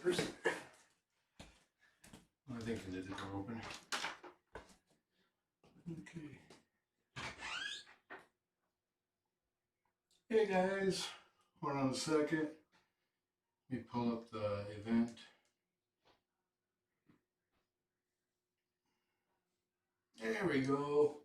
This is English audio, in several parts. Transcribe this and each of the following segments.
Where's it? I think I did the door open. Okay. Hey guys, hold on a second. Let me pull up the event. There we go.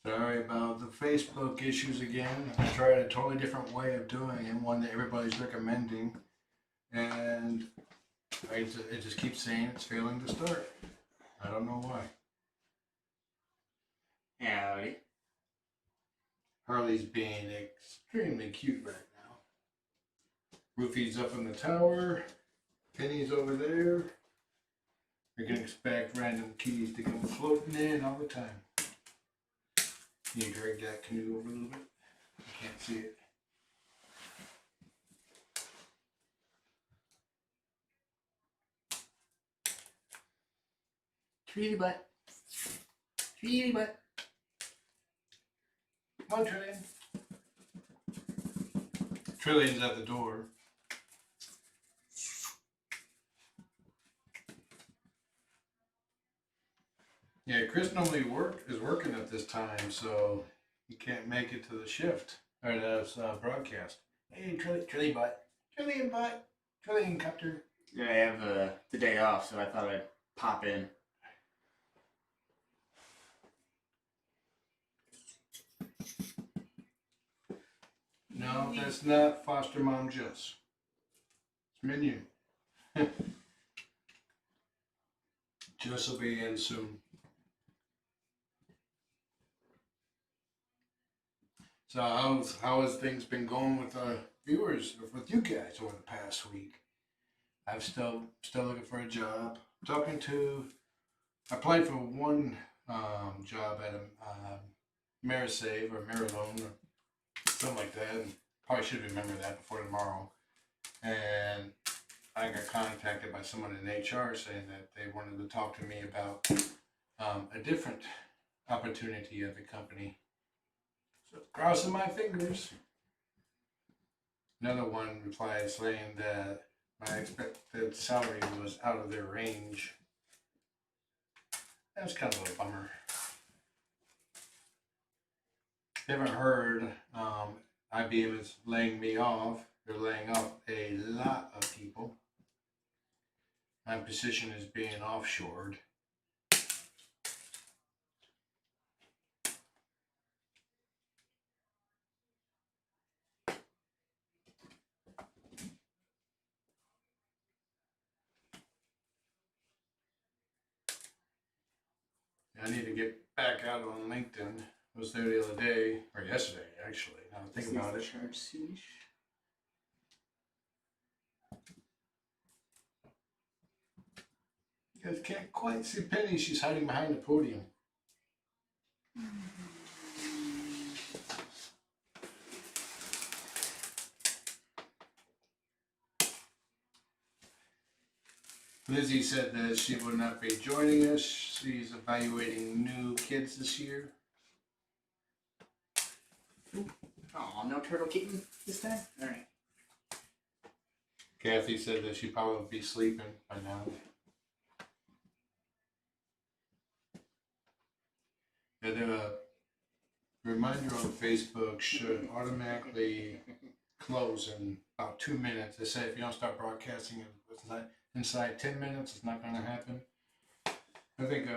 Sorry about the Facebook issues again. I tried a totally different way of doing it, one that everybody's recommending, and it just keeps saying it's failing to start. I don't know why. Howdy. Harley's being extremely cute right now. Rufy's up in the tower. Penny's over there. You can expect random kitties to come floating in all the time. Can you drag that canoe over a little bit? I can't see it. Treaty butt. Treaty butt. Come on, Trillian. Trillian's at the door. Yeah, Chris normally is working at this time, so he can't make it to the shift or the broadcast. Hey, Trillian butt, Trillian butt, Trillian copter. Yeah, I have the day off, so I thought I'd pop in. No, that's not foster mom Jess. It's menu. Jess will be in soon. So how has things been going with viewers, with you guys over the past week? I'm still looking for a job. I applied for one job at a Marisave or Marilone or something like that. And probably should remember that before tomorrow. And I got contacted by someone in HR saying that they wanted to talk to me about a different opportunity at the company. So crossing my fingers. Another one replied saying that my expected salary was out of their range. That's kind of a bummer. If you haven't heard, IBM is laying me off. They're laying off a lot of people. My position is being offshored. I need to get back out on LinkedIn. I was there the other day, or yesterday actually. Now I think about it. Charge soonish. You guys can't quite see Penny. She's hiding behind the podium. Lizzie said that she will not be joining us. She's evaluating new kids this year. Oh, no turtle kitten this time? Alright. Kathy said that she'd probably be sleeping by now. And the reminder on Facebook should automatically close in about 2 minutes. They say if you don't start broadcasting inside 10 minutes, it's not going to happen. I think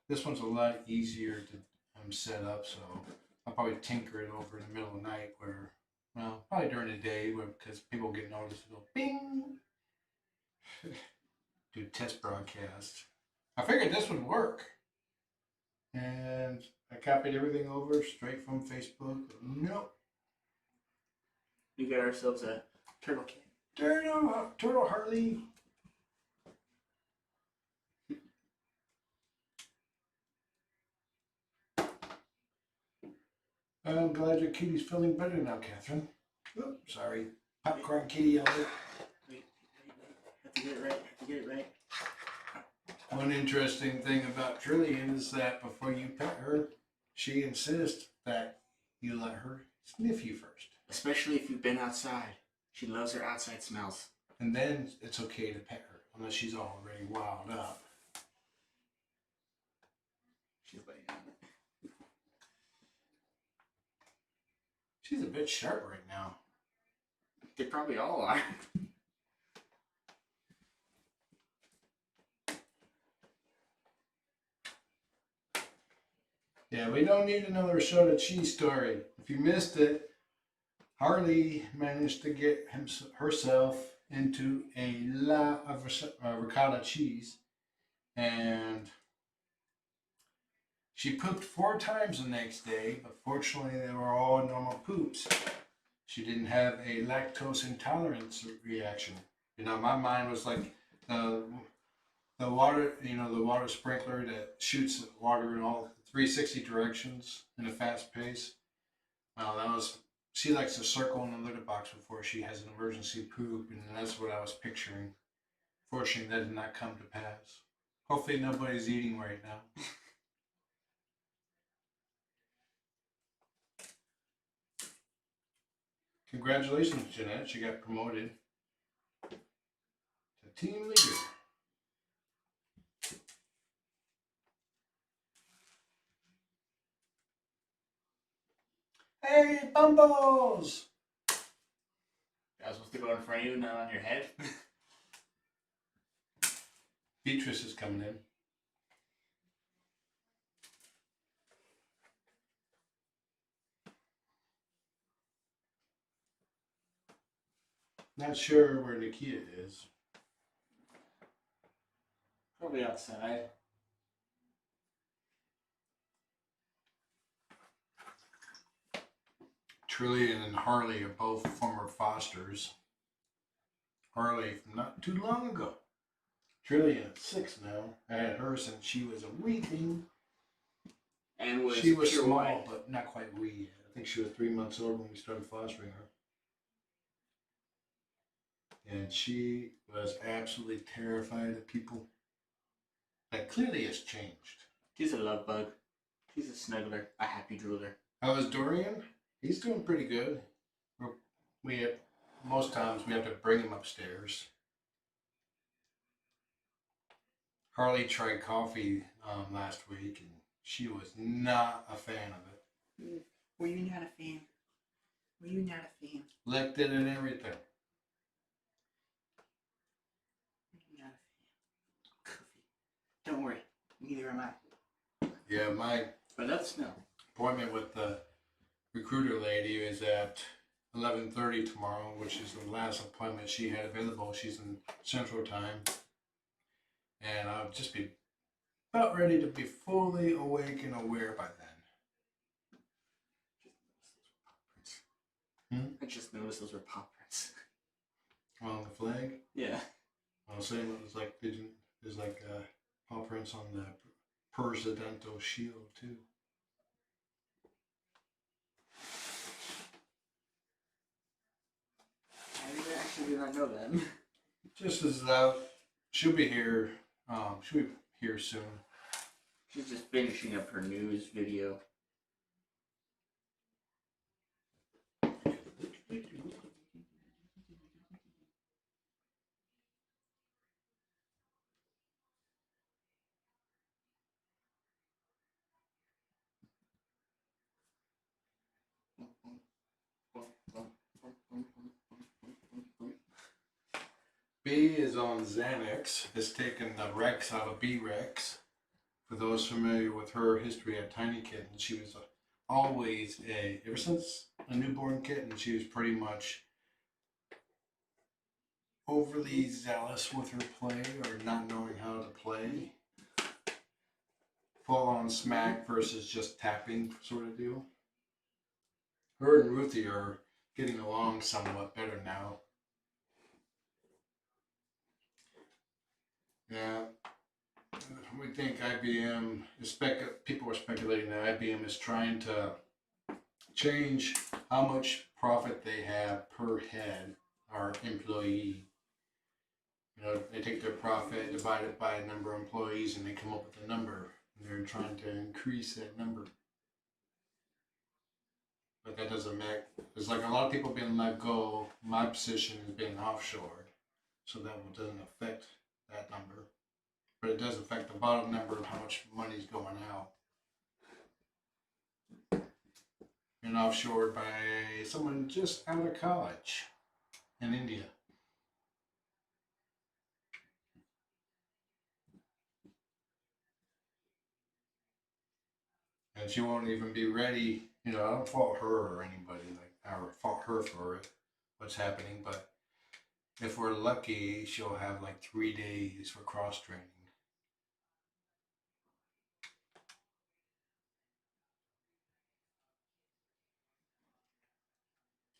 this one's a lot easier to set up, so I'll probably tinker it over in the middle of the night where, well, probably during the day because people get noticed. It'll bing! Do test broadcast. I figured this would work. And I copied everything over straight from Facebook. Nope. We got ourselves a turtle kitten. Turtle Harley. I'm glad your kitty's feeling better now, Catherine. Oh, sorry. Popcorn kitty over. Wait. Have to get it right. Have to get it right. One interesting thing about Trillian is that before you pet her, she insists that you let her sniff you first. Especially if you've been outside. She loves her outside smells. And then it's okay to pet her, unless she's already wild up. She's laying on it. She's a bit sharp right now. They probably all are. Yeah, we don't need another shot cheese story. If you missed it, Harley managed to get herself into a lot of ricotta cheese, and she pooped 4 times the next day, but fortunately they were all normal poops. She didn't have a lactose intolerance reaction. You know, my mind was like the water, the water sprinkler that shoots water in all 360 directions in a fast pace. She likes to circle in the litter box before she has an emergency poop, and that's what I was picturing. Fortunately, that did not come to pass. Hopefully, nobody's eating right now. Congratulations, Jeanette. She got promoted to team leader. Hey, Bumbles! I was supposed to go in front of you, not on your head. Beatrice is coming in. Not sure where Nikia is. Probably outside. Trillian and Harley are both former Fosters. Harley from not too long ago. Trillian at 6 now. I had her since she was a wee thing. And she was pure small, white. but not quite wee. I think she was 3 months old when we started fostering her. And she was absolutely terrified of people. That clearly has changed. She's a love bug. She's a snuggler, a happy drooler. How is Dorian? He's doing pretty good. Most times we have to bring him upstairs. Harley tried coffee last week, and she was not a fan of it. Were you not a fan? Were you not a fan? Licked it and everything. Not a fan. Coffee. Don't worry. Neither am I. Yeah, my But let us know. appointment with the recruiter lady is at 11:30 tomorrow, which is the last appointment she had available. She's in Central Time. And I'll just be about ready to be fully awake and aware by then. I just noticed those were paw prints. On the flag? Yeah. Well, same as like there's like paw prints on the presidential shield too. I actually did not know that. Just as she'll be here. She'll be here soon. She's just finishing up her news video. B is on Xanax. Has taken the Rex out of B Rex. For those familiar with her history at Tiny Kitten, she was always ever since a newborn kitten, she was pretty much overly zealous with her play or not knowing how to play. Full on smack versus just tapping sort of deal. Her and Ruthie are getting along somewhat better now. Yeah. We think IBM people are speculating that IBM is trying to change how much profit they have per head or employee. They take their profit, divide it by a number of employees, and they come up with a number. And they're trying to increase that number. but that doesn't make. It's like a lot of people being let go. My position is being offshore, so that doesn't affect that number, but it does affect the bottom number of how much money is going out. Being offshored by someone just out of college in India. And she won't even be ready. You know, I don't fault her or anybody. Like I fault her for it, what's happening. But if we're lucky, she'll have like 3 days for cross training.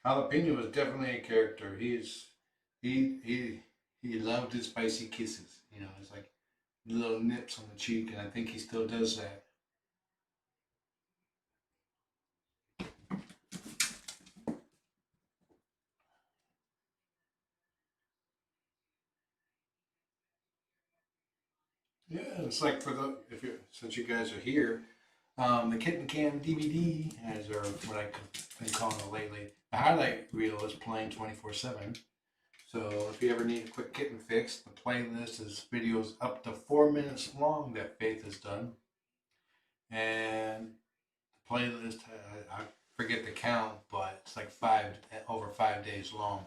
Jalapeno is definitely a character. He loved his spicy kisses. You know, it's like little nips on the cheek, and I think he still does that. Yeah, it's like for the if you since you guys are here, the Kitten Cam DVD, as or what I've been calling it lately, the highlight reel is playing 24/7. So if you ever need a quick kitten fix, the playlist is videos up to 4 minutes long that Faith has done, and the playlist I forget the count, but it's like over 5 days long.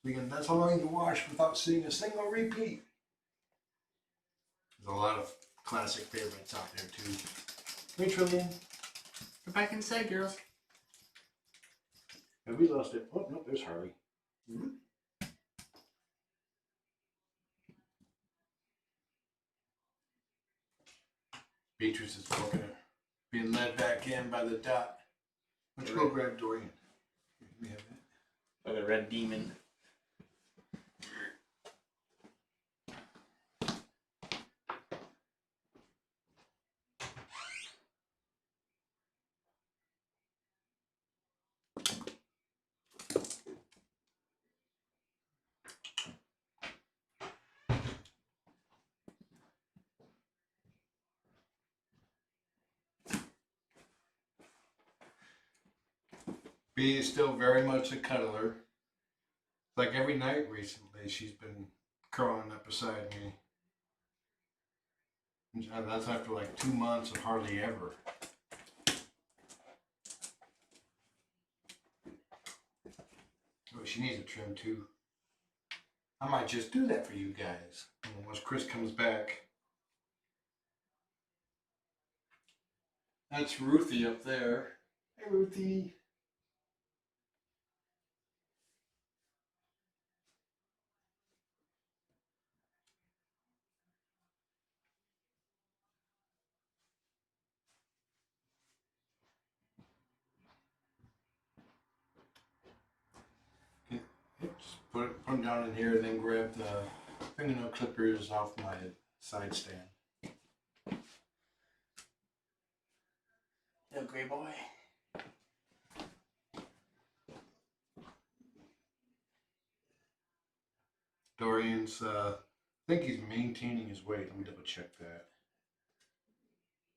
That's how long you can watch without seeing a single repeat. There's a lot of classic favorites out there too. Hey Trillian. Go back inside, girls. Have we lost it? Oh no, there's Harley. Mm-hmm. Beatrice is being led back in by the dot. Let's go grab Dorian. We have that. By the red demon. B is still very much a cuddler. Like every night recently, she's been curling up beside me. And that's after like 2 months of hardly ever. Oh, she needs a trim too. I might just do that for you guys. Once Chris comes back. That's Ruthie up there. Hey, Ruthie. Just put them down in here and then grab the fingernail clippers off my side stand. Little gray boy. Dorian's, I think he's maintaining his weight. Let me double check that.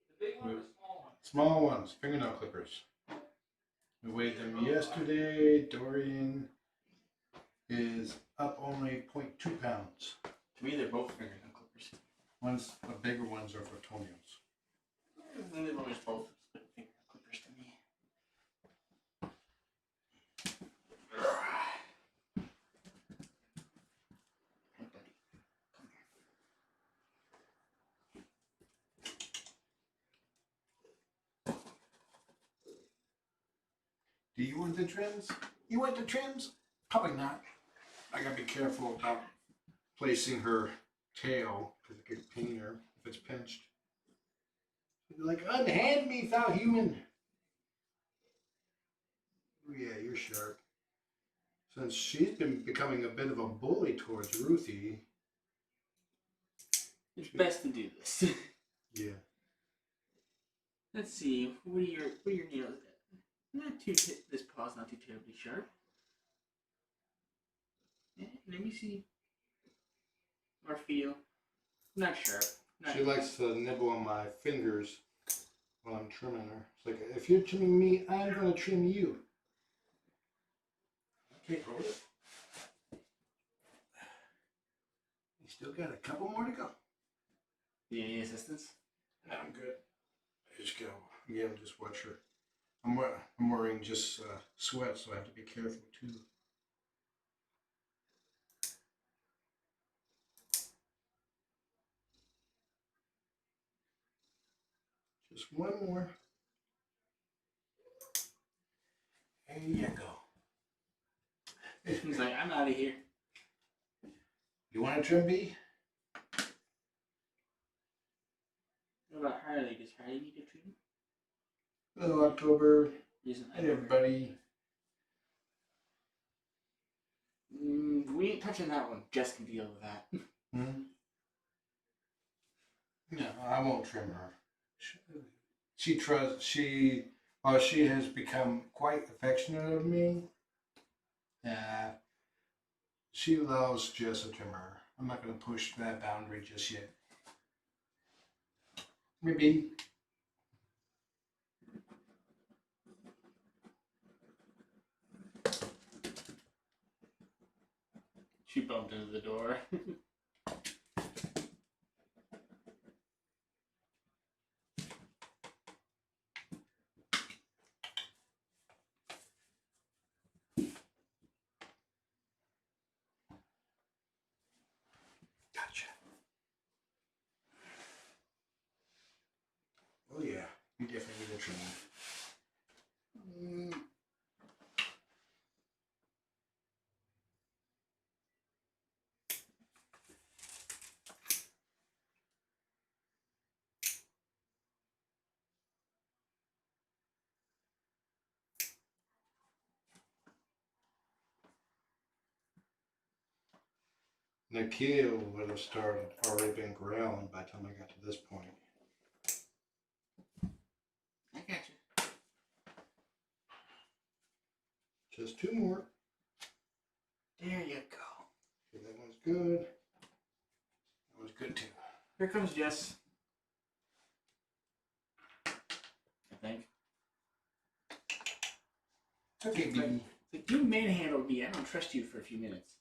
The big one or the small one? Small ones, fingernail clippers. We weighed them yesterday. Dorian is up only 0.2 pounds. To me, they're both fingernail clippers. The bigger ones are for toenails. They're always both fingernail clippers to me. Hey, buddy. Come here. Do you want the trims? You want the trims? Probably not. I gotta be careful about placing her tail because it could pain her if it's pinched. Like, unhand me, thou human. Oh, yeah, you're sharp. Since she's been becoming a bit of a bully towards Ruthie. It's best to do this. Yeah. Let's see. What are your nails? Not too. This paw's not too terribly sharp. Yeah, let me see. Or feel. Not sharp. She likes to nibble on my fingers while I'm trimming her. It's like, if you're trimming me, I'm going to trim you. Okay, hold it. You still got a couple more to go. Do you need any assistance? No, I'm good. I just go. Yeah, just watch her. I'm wearing just sweats, so I have to be careful too. Just one more. There you go. He's like, I'm out of here. You want to trim B? What about Harley? Does Harley need a treatment? Hello, October. Isn't Hey, everybody. We ain't touching that one. Jess can deal with that. No, I won't trim her. She has become quite affectionate of me. She allows Jess to trim her. I'm not going to push that boundary just yet. Maybe. She bumped into the door. Gotcha. Oh yeah, you definitely need a trim. Nikhil would have already been growling by the time I got to this point. I got you. Just two more. There you go. Okay, that one's good. That one's good too. Here comes Jess. I think. Okay, baby. Like, you manhandled me. I don't trust you for a few minutes.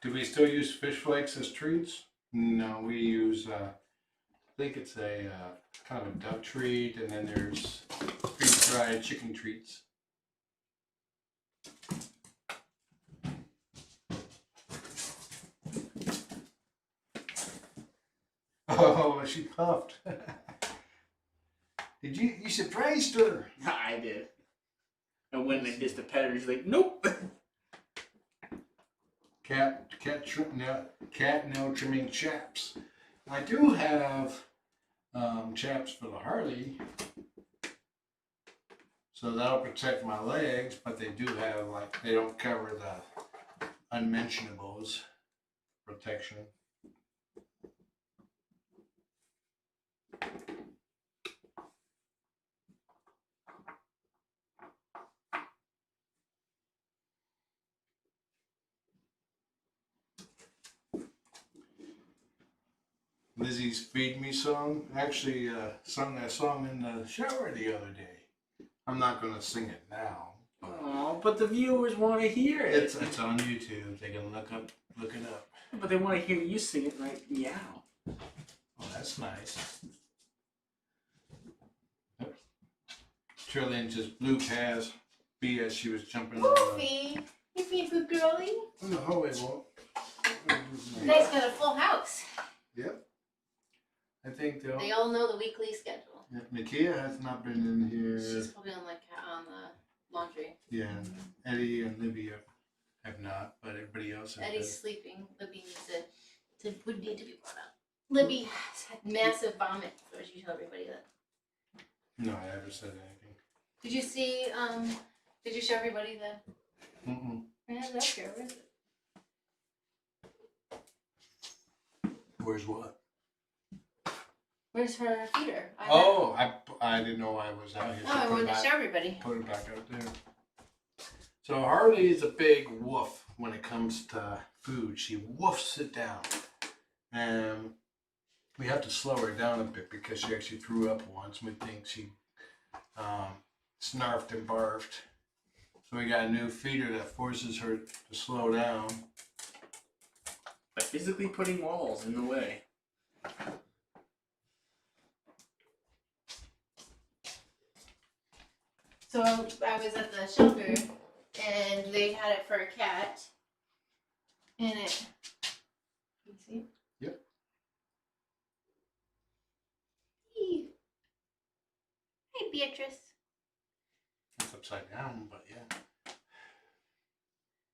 Do we still use fish flakes as treats? No, we use, I think it's a kind of a duck treat, and then there's freeze-dried chicken treats. Oh, she puffed. You surprised her? I did. I went and kissed the pet her. She's like, nope. Cat nail trimming chaps. I do have chaps for the Harley, so that'll protect my legs. But they do have they don't cover the unmentionables protection. Lizzie's Feed Me song. Actually, sung that song in the shower the other day. I'm not going to sing it now. Oh, but the viewers want to hear it. It's on YouTube. They can look it up. But they want to hear you sing it like meow. Oh, that's nice. Oops. Trillian just blew past B as she was jumping Goofy! You being a good girlie? on the hallway wall. You guys got a full house. Yep. I think They all know the weekly schedule. Nakia has not been in here. She's probably on the laundry. Yeah, Eddie and Libby have not, but everybody else has. Eddie's sleeping. Libby would need to be brought up. Libby has had massive vomit. Or did you tell everybody that? No, I never said anything. Did you see? Did you show everybody the? Mm-mm. Yeah, that's here. Where is it? Where's what? Where's her feeder? Oh, I didn't know I was out here. Oh, I wanted to show everybody. Put it back out there. So Harley is a big woof when it comes to food. She woofs it down. And we have to slow her down a bit because she actually threw up once. We think she snarfed and barfed. So we got a new feeder that forces her to slow down. By physically putting walls in the way. So I was at the shelter, and they had it for a cat, and it. Can you see? Yep. Eee. Hi, Beatrice. It's upside down, but yeah.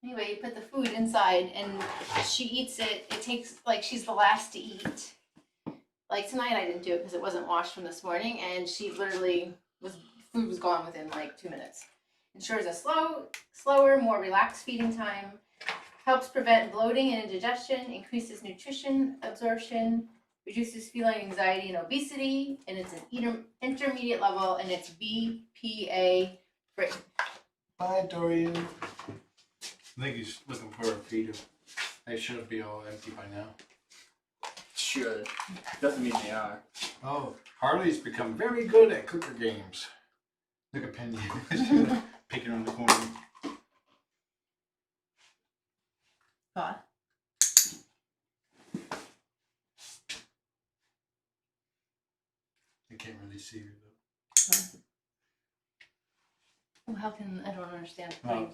Anyway, you put the food inside, and she eats it. It takes, like, she's the last to eat. Like, tonight I didn't do it because it wasn't washed from this morning, and she literally food was gone within, like, 2 minutes. Ensures a slower, more relaxed feeding time. Helps prevent bloating and indigestion. Increases nutrition absorption. Reduces feline anxiety and obesity. And it's an intermediate level, and it's BPA free. Bye, Dorian. I think he's looking for a feeder. They should be all empty by now. Should. Doesn't mean they are. Oh, Harley's become very good at cooker games. Look at Penny. Picking on the corner. Paw. I can't really see her though. Well, how can I don't understand? Well,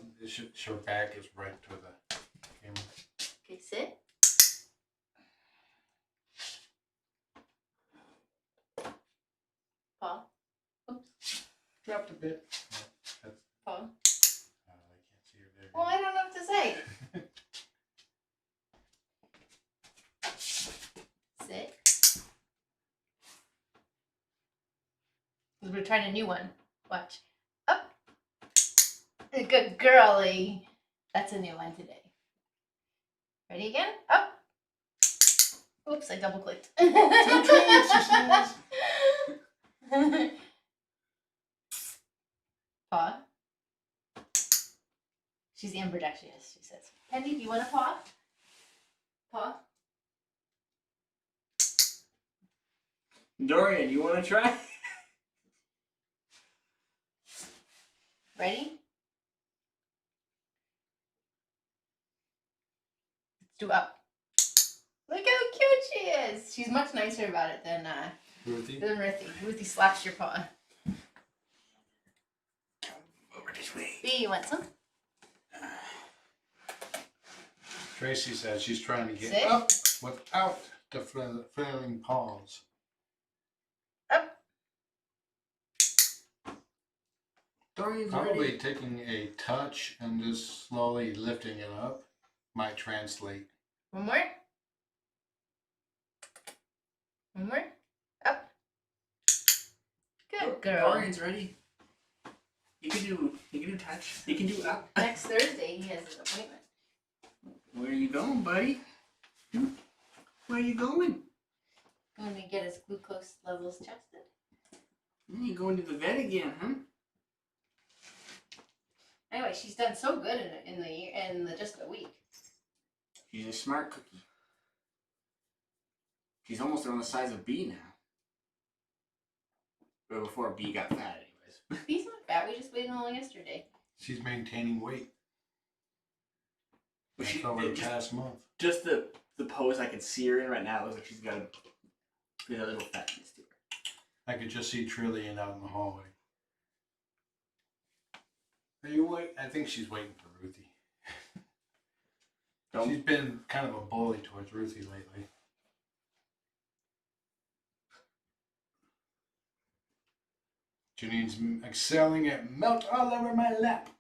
her back is right to the camera. Okay, sit. Paw. Oops. Dropped a bit. Yeah, Paw. I can't see her there. Well, I don't know what to say. Sit. Because we're trying a new one. Watch. Up. Good girly. That's a new one today. Ready again? Up. Oops, I double clicked. Paw. She's the ambidextrous, she says. Penny, do you want a paw? Paw? Dorian, you want to try? Ready? Let's do up. Look how cute she is. She's much nicer about it than Ruthie? Ruthie. Ruthie slaps your paw. Over this way. B, you want some? Tracy says she's trying to get Sit. up without the flailing paws. Up. Dorian's Probably ready. taking a touch and just slowly lifting it up might translate. One more. One more. Up. Good girl. Dorian's ready. You can do touch. You can do up. Next Thursday he has an appointment. Where are you going, buddy? Where are you going? Going to get his glucose levels tested. You going to the vet again, huh? Anyway, she's done so good in just a week. She's a smart cookie. She's almost around the size of B now. But before B got fat, anyways. He's not fat. We just weighed him all yesterday. She's maintaining weight. But she, over the just, past month. just the pose I can see her in right now, it looks like she's got a little fatness to her. I could just see Trillian out in the hallway. Are you wait? I think she's waiting for Ruthie. She's been kind of a bully towards Ruthie lately. Janine's excelling at melt all over my lap.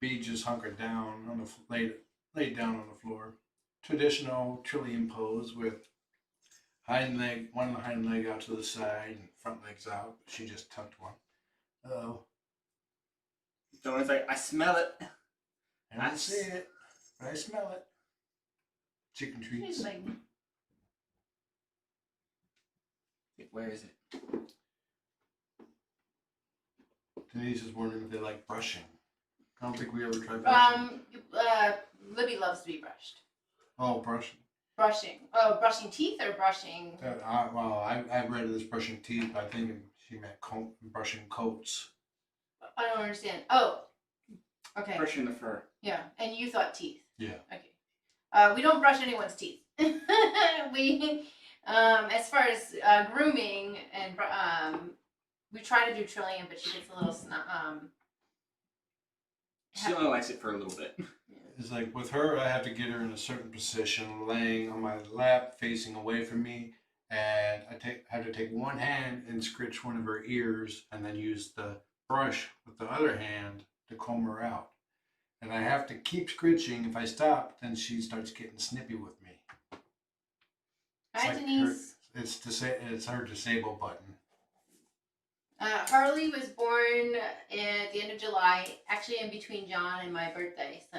B just hunkered down on the laid down on the floor. Traditional Trillian pose with one hind leg out to the side and front legs out. She just tucked one. Uh-oh. Dorian's like, I smell it. I don't see it, but I smell it. Chicken treats. She's like, Where is it? Denise is wondering if they like brushing. I don't think we ever tried brushing. Libby loves to be brushed. Oh, brushing. Brushing. Oh, brushing teeth or brushing? I read it as brushing teeth, but I think she meant brushing coats. I don't understand. Oh, okay. Brushing the fur. Yeah, and you thought teeth. Yeah. Okay. We don't brush anyone's teeth. We, as far as grooming and we try to do Trillian, but she gets a little She only likes it for a little bit. It's like with her, I have to get her in a certain position, laying on my lap, facing away from me, and I have to take one hand and scritch one of her ears, and then use the brush with the other hand to comb her out. And I have to keep scritching. If I stop, then she starts getting snippy with me. Hi, Denise. It's her disable button. Harley was born at the end of July, actually in between John and my birthday. So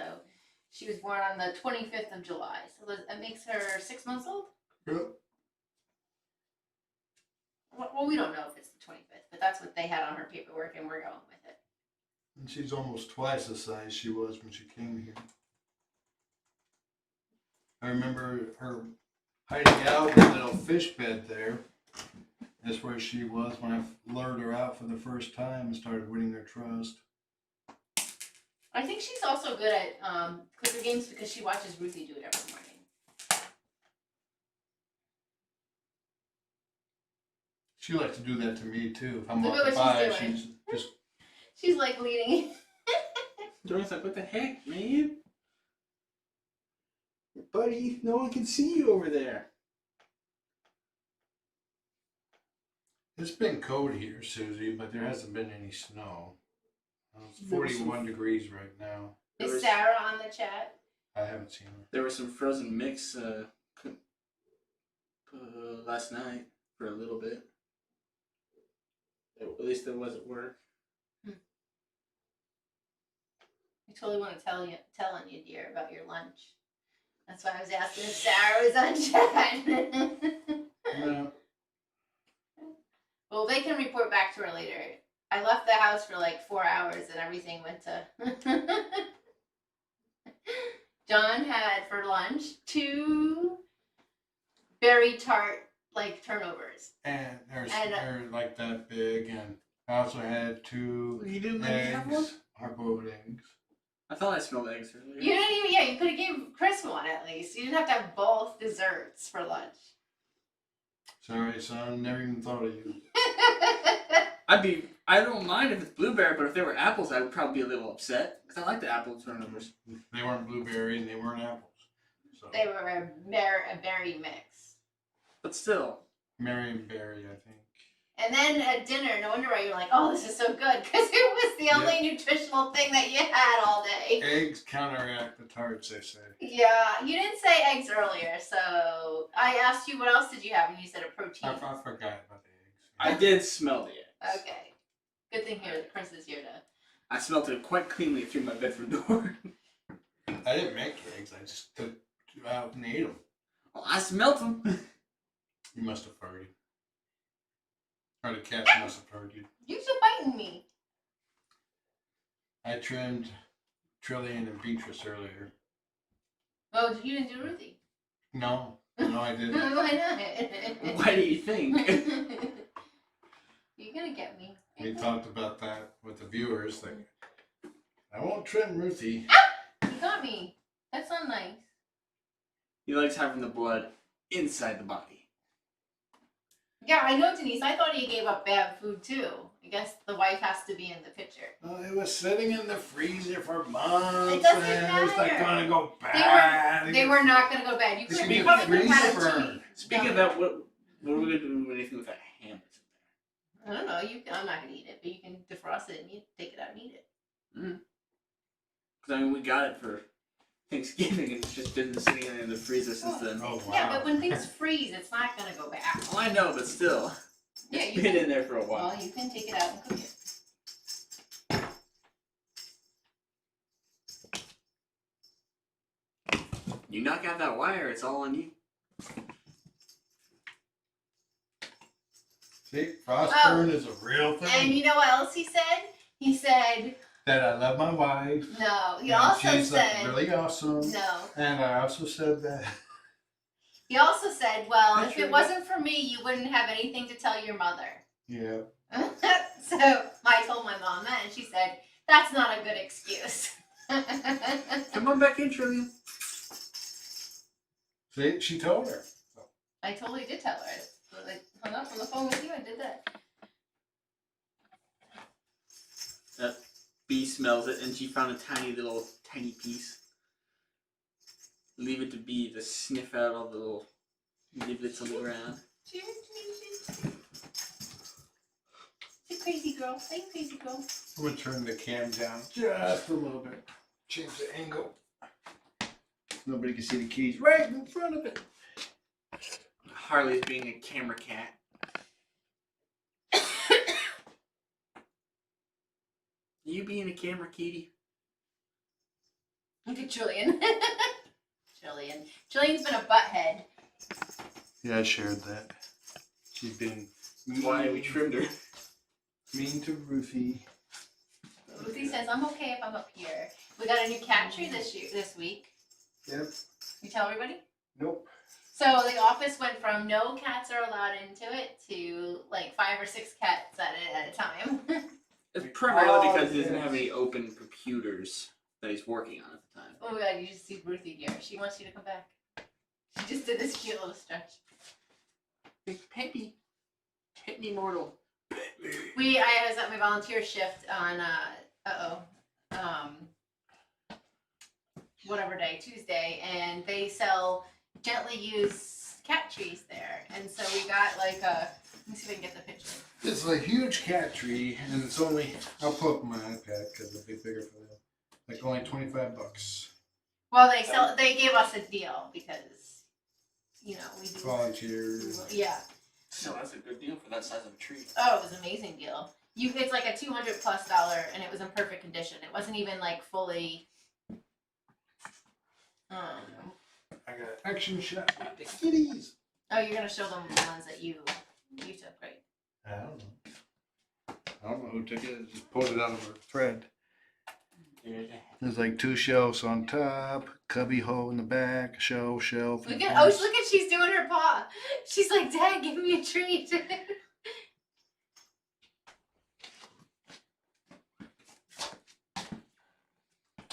she was born on the 25th of July. So that makes her 6 months old? Yep. Well, we don't know if it's the 25th, but that's what they had on her paperwork, and we're going with it. And she's almost twice the size she was when she came here. I remember her hiding out in a little fish bed there. That's where she was when I lured her out for the first time and started winning her trust. I think she's also good at clicker games because she watches Ruthie do it every morning. She likes to do that to me too. If I'm Look at walking what by, she's doing. she's just She's like leading. Jordan's like, what the heck, man? Buddy, no one can see you over there. It's been cold here, Susie, but there hasn't been any snow. It's There was 41 degrees right now. Is Sarah on the chat? I haven't seen her. There was some frozen mix last night for a little bit. At least it was at work. I totally want to tell on you, dear, about your lunch. That's why I was asking if Sarah was on chat. No. Well, they can report back to her later. I left the house for like 4 hours and everything went to... John had for lunch 2 berry tart like turnovers. And they're like that big, and I also had 2 You didn't let me have one? hard-boiled eggs. I thought I smelled eggs earlier. You didn't even, you could have gave Chris one at least. You didn't have to have both desserts for lunch. Sorry, son, never even thought of you. I don't mind if it's blueberry, but if they were apples, I would probably be a little upset. Because I like the apple turnovers. They weren't blueberry and they weren't apples. So. They were a berry mix. But still. Marion berry, I think. And then at dinner, no wonder why you're like, oh, this is so good. Because it was the only nutritional thing that you had all day. Eggs counteract the tarts, they say. Yeah, you didn't say eggs earlier, so I asked you what else did you have, and you said a protein. I forgot about the eggs. I did smell the eggs. Okay. Good thing here that Chris is here to... I smelled it quite cleanly through my bedroom door. I didn't make eggs, I just took out and ate them. Well, I smelled them. You must have farted. Or the cats must have farted. You should biting me. I trimmed Trillian and Beatrice earlier. Oh, you didn't do Ruthie? No, I didn't. Why not? Why do you think? You're gonna get me. We talked about that with the viewers. Like, I won't trim Ruthie. You got me. That's not nice. He likes having the blood inside the body. Yeah, I know, Denise. I thought he gave up bad food too. I guess the wife has to be in the picture. Well, it was sitting in the freezer for months. It doesn't and it's like matter. going to go bad. They were not going to go bad. You This could could be have a probably had a freezer cheat. burn. Speaking of that, what are we going to do with anything with that ham that's in I don't know. I'm not going to eat it, but you can defrost it and take it out and eat it. there? Because, I mean, we got it for Thanksgiving, and it's just been sitting in the freezer since then. Oh, wow. Yeah, but when things freeze, it's not going to go bad. Oh, I know, but still. Yeah, It's you been can, in there for a while. well, you can take it out and cook it. You knock out that wire, it's all on you. See, frostburn is a real And thing. you know what else he said? He said That I love my wife. no. He and also she's said like really awesome. no. And I also said that. He also said, well, That's if it right. wasn't for me, you wouldn't have anything to tell your mother. Yeah. So I told my mom that, and she said, that's not a good excuse. Come on back in, Trillian. See, she told her. I totally did tell her. I hung up on the phone with you and did that. That bee smells it, and she found a tiny piece. Leave it to bee to sniff out all the little niblets on the ground. She's a crazy girl. Are you a crazy girl? I'm gonna turn the cam down just a little bit. Change the angle. Nobody can see the keys right in front of it. Harley's being a camera cat. You being a camera kitty? Look at Julian. Julian's been a butthead. Yeah, I shared that. She's been That's why we trimmed her. mean to Ruthie. Ruthie says, I'm okay if I'm up here. We got a new cat tree this week. Yep. You tell everybody? Nope. So the office went from no cats are allowed into it to like 5 or 6 cats at a time. It's primarily because he doesn't have any open computers that he's working on at the time. Oh my god, you just see Ruthie here. She wants you to come back. She just did this cute little stretch. Big Peppy. Pet me mortal. I was at my volunteer shift on whatever day, Tuesday, and they sell gently used cat trees there. And so we got like let me see if I can get the picture. It's a huge cat tree, and it's only, I'll pull up my iPad because it'll be bigger for them. Like only $25. Well, they gave us a deal because, we do. Volunteers. Yeah. So that's a good deal for that size of a tree. Oh, it was an amazing deal. It's like a $200+ and it was in perfect condition. It wasn't even like fully. I got action shot with the kitties. Oh, you're gonna show them the ones that you took, right? I don't know who took it. I just pulled it out of a thread. There's like 2 shelves on top, cubby hole in the back, shelf. Look at she's doing her paw. She's like, Dad, give me a treat.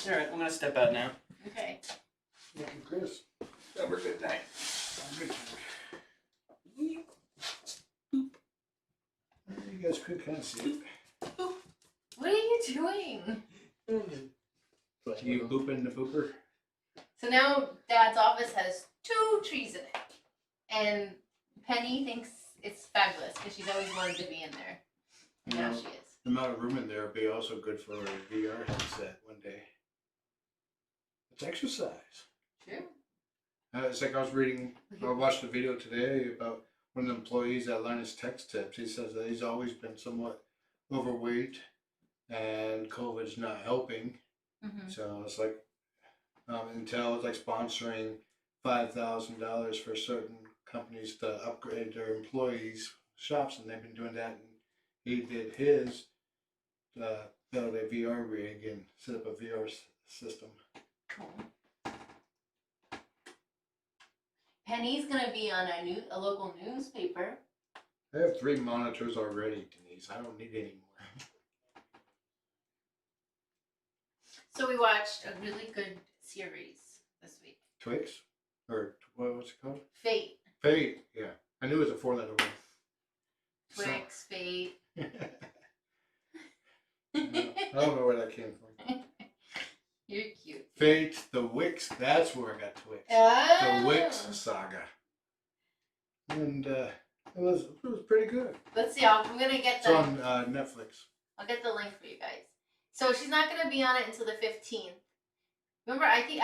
Alright, I'm gonna step out now. Okay. Thank you, Chris. Have a good night. Good night. You guys could kind of see it. What are you doing? You pooping the pooper? So now Dad's office has 2 trees in it. And Penny thinks it's fabulous because she's always wanted to be in there. Now she is. The amount of room in there would be also good for a VR headset one day. It's exercise. True. It's like I watched a video today about one of the employees at Linus Tech Tips. He says that he's always been somewhat overweight and COVID's not helping. Mm-hmm. So it's like Intel is like sponsoring $5,000 for certain companies to upgrade their employees' shops, and they've been doing that. And he did his build a VR rig and set up a VR system. Cool. Penny's gonna be on a local newspaper. I have 3 monitors already, Denise. I don't need any more. So we watched a really good series this week. Twix? Or what's it called? Fate. Fate, yeah. I knew it was a 4-letter word. Twix, Fate. I don't know where that came from. You're cute. Fate, the Wix, that's where I got Twix. Oh. The Wix saga. And it was pretty good. Let's see. I'm gonna get It's on Netflix. I'll get the link for you guys. So she's not gonna be on it until the 15th. Remember, I think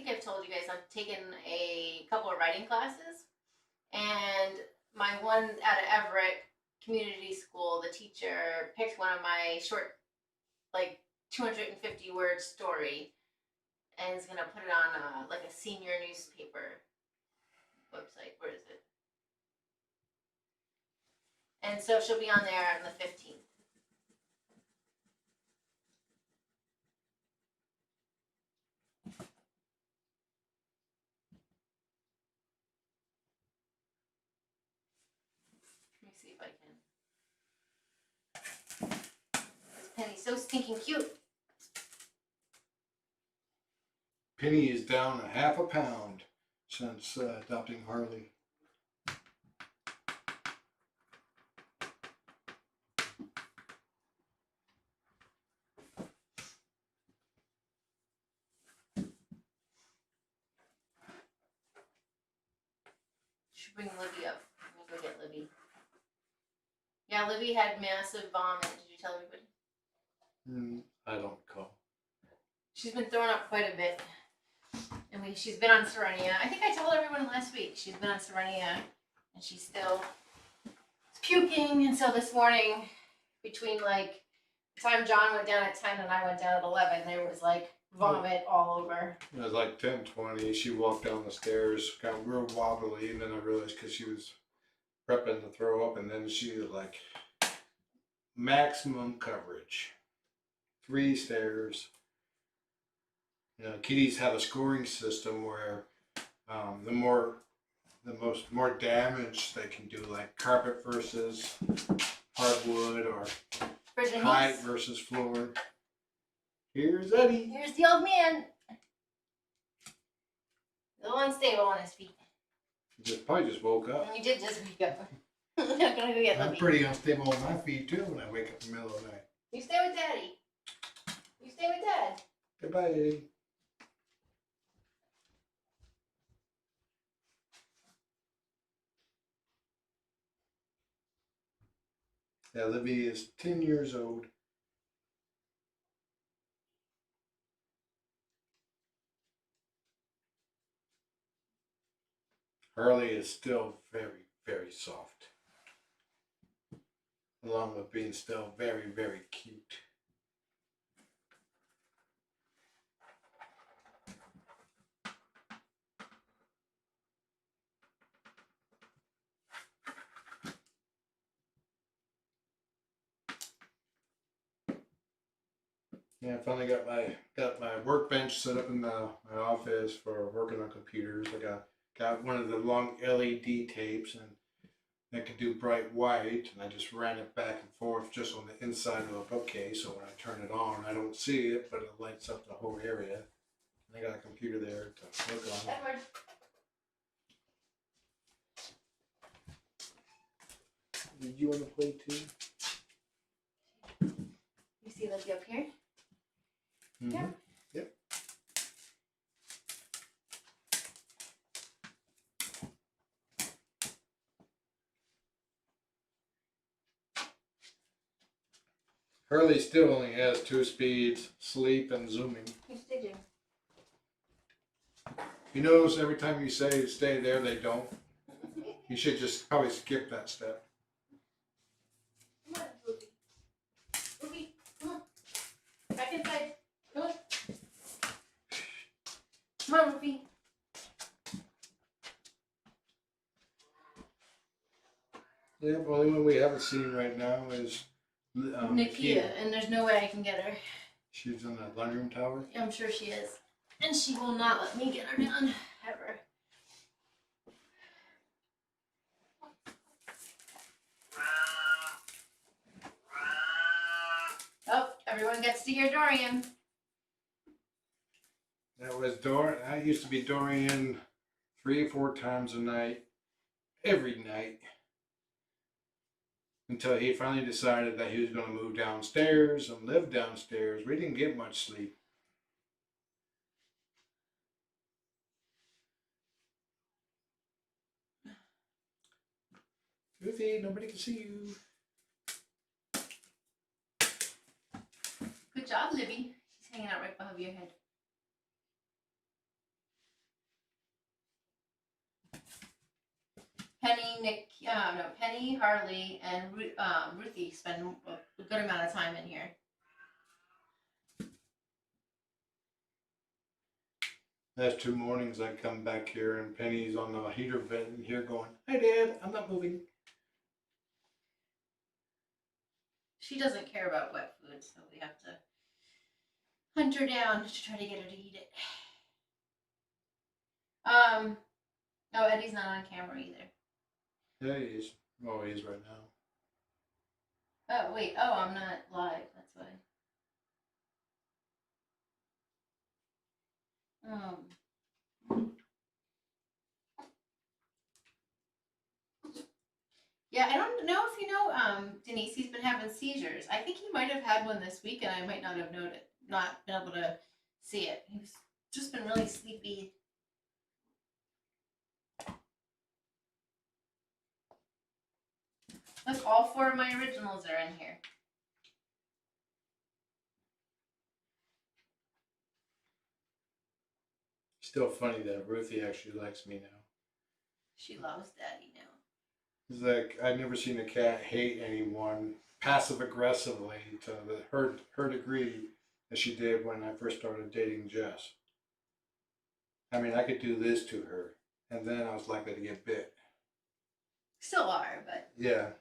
I've told you guys I'm taking a couple of writing classes, and my one out of Everett Community School, the teacher picked one of my short, like 250 word story, and is gonna put it on like a senior newspaper website. Where is it? And so she'll be on there on the 15th. Let me see if I can. Penny's so stinking cute. Penny is down a half a pound since adopting Harley. Should bring Libby up. Let me go get Libby. Yeah, Libby had massive vomit. Did you tell everybody? I don't recall. She's been throwing up quite a bit. And she's been on Serenia. I think I told everyone last week. She's been on Serenia and she's still puking. And so this morning, between like the time John went down at 10 and I went down at 11, there was like vomit all over. It was like 10:20. She walked down the stairs, got real wobbly, and then I realized because she was prepping to throw up, and then she was like maximum coverage, 3 stairs. You know, kitties have a scoring system where the more damage they can do, like carpet versus hardwood or height versus floor. Here's Eddie. Here's the old man. A little unstable on his feet. He probably just woke up. And you did just wake up. I'm gonna go get I'm Libby. pretty unstable on my feet too when I wake up in the middle of the night. You stay with Daddy. You stay with Dad. Goodbye, Eddie. Yeah, Libby is 10 years old. Harley is still very, very soft. Along with being still very, very cute. Yeah, I finally got my workbench set up in my office for working on computers. I got one of the long LED tapes and that could do bright white, and I just ran it back and forth just on the inside of a bookcase, so when I turn it on, I don't see it, but it lights up the whole area. And I got a computer there to work on. Edward. Did you want to play too? You see Libby up here? Mm-hmm. Yeah. Yep. Hurley still only has 2 speeds, sleep and zooming. He's stitching. You notice every time you say stay there, they don't. You should just probably skip that step. Come on, Libby. Libby, come on. Back inside. Come on. Come on, Libby. Yeah, the only one we haven't seen right now is Nakia, and there's no way I can get her. She's in the lunchroom tower. I'm sure she is. And she will not let me get her down, ever. Oh, everyone gets to hear Dorian. That was Dorian. I used to be Dorian 3 or 4 times a night, every night. Until he finally decided that he was going to move downstairs and live downstairs. We didn't get much sleep. Goofy, nobody can see you. Good job, Libby. She's hanging out right above your head. Penny, Harley, and Ruthie spend a good amount of time in here. Last 2 mornings I come back here and Penny's on the heater vent here going, "Hi Dad, I'm not moving." she doesn't care about wet food, so we have to hunt her down to try to get her to eat it. Oh, Eddie's not on camera either. Yeah, he is. Oh, he is right now. Oh, wait. Oh, I'm not live. That's why. Yeah, I don't know if you know, Denise, he's been having seizures. I think he might have had one this week, and I might not have not been able to see it. He's just been really sleepy. Look, all 4 of my originals are in here. Still funny that Ruthie actually likes me now. She loves Daddy now. It's like I've never seen a cat hate anyone passive aggressively to her degree as she did when I first started dating Jess. I mean, I could do this to her, and then I was likely to get bit. Still are, but Yeah,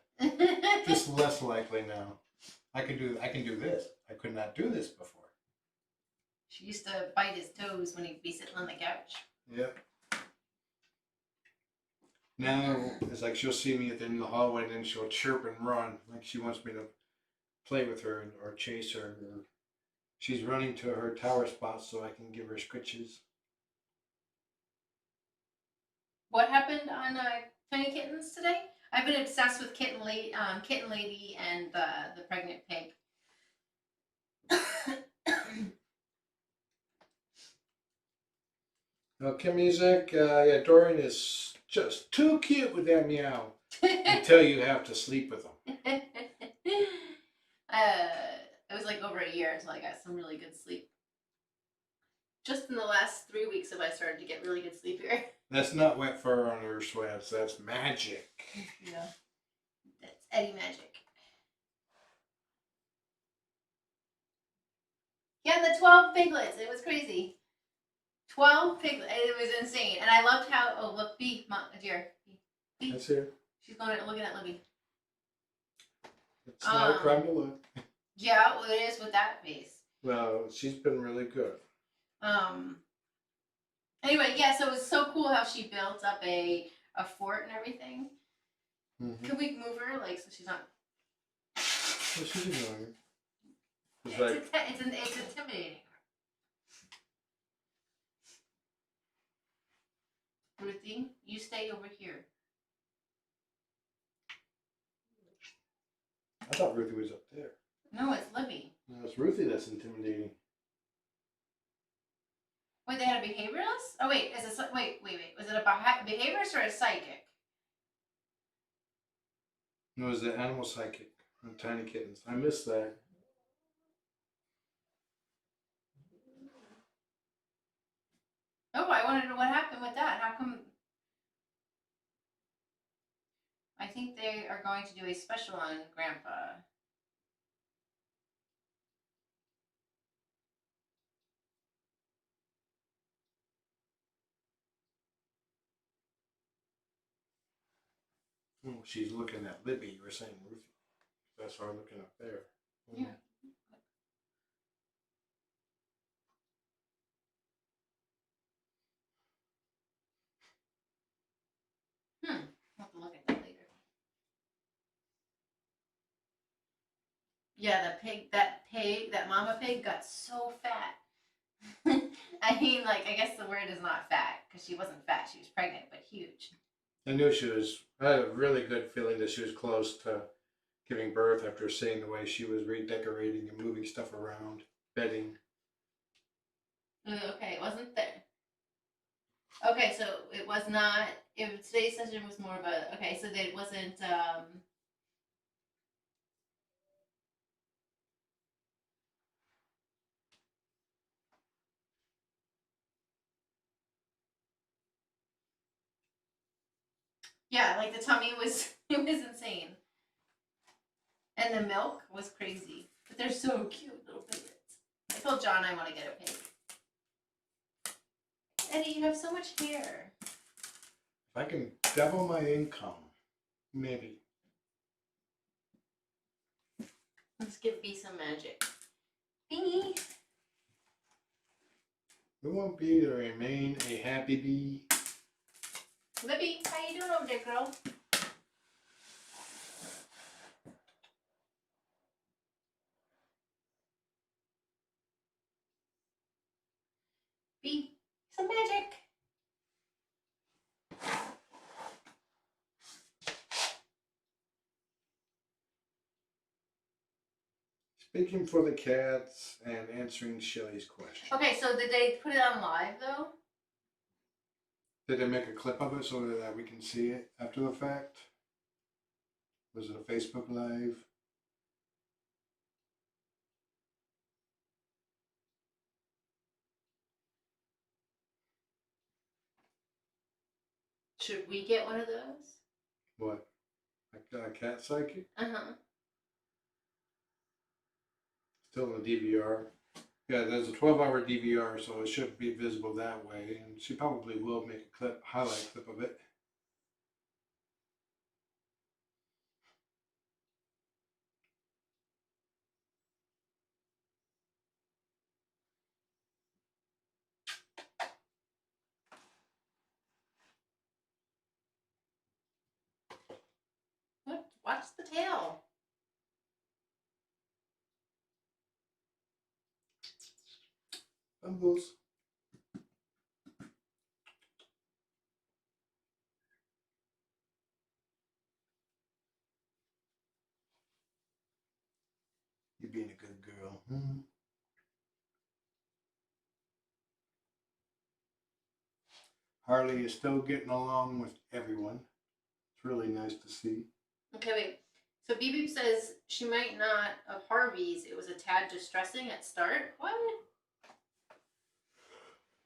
just less likely now. I can do this. I could not do this before. she used to bite his toes when he'd be sitting on the couch. Yep. Now it's like she'll see me at the end of the hallway, and then she'll chirp and run like she wants me to play with her or chase her. Or she's running to her tower spot so I can give her scritches. What happened on Tiny Kittens today? I've been obsessed with Kitten Lady and the pregnant pig. Okay, music. Yeah, Dorian is just too cute with that meow until you have to sleep with him. It was like over a year until I got some really good sleep. Just in the last 3 weeks have I started to get really good sleep here. That's not wet fur on her sweats. That's magic. Yeah. That's Eddie magic. Yeah, the 12 piglets. It was crazy. 12 piglets. It was insane. And I loved how, oh, look, Bee, dear. Bee. That's here. She's looking at Libby. It's not a crime to look. Yeah, well, it is with that face. Well, she's been really good. Anyway, yeah, so it was so cool how she built up a fort and everything. Mm-hmm. Could we move her, like, so she's not... Well, she's ignoring. It's, like, it's intimidating. Ruthie, you stay over here. I thought Ruthie was up there. No, it's Libby. No, it's Ruthie that's intimidating. Wait, they had a behavioralist? Oh, wait, wait. Was it a behaviorist or a psychic? No, it was the animal psychic on Tiny Kittens. I missed that. Oh, I want to know what happened with that. How come? I think they are going to do a special on Grandpa. Oh, she's looking at Libby. You were saying Ruthie. That's why I'm looking up there. Yeah. I'll have to look at that later. Yeah, that mama pig got so fat. I mean, like, I guess the word is not fat, because she wasn't fat, she was pregnant, but huge. I knew I had a really good feeling that she was close to giving birth after seeing the way she was redecorating and moving stuff around, bedding. Okay, it wasn't there. Okay, so it was not, if today's session was more of a, okay, so that it wasn't, yeah, like the tummy was, it was insane. And the milk was crazy. But they're so cute, little piglets. I told John I want to get a pig. Eddie, you have so much hair. If I can double my income, maybe. give B some magic. B. We want B to remain a happy bee. Libby, how you doing over there, girl? B, some magic. Speaking for the cats and answering Shelly's question. Okay, so did they put it on live though? Did they make a clip of it so that we can see it after the fact? Was it a Facebook Live? Should we get one of those? What? A cat psychic? Uh-huh. Still in the DVR. Yeah, there's a 12-hour DVR, so it should be visible that way. And she probably will make a highlight clip of it. What? Watch the tail. Bumbles. You being a good girl. Hmm. Harley is still getting along with everyone. It's really nice to see. Okay, wait. So Beep Beep says she might not of Harvey's. It was a tad distressing at start. What?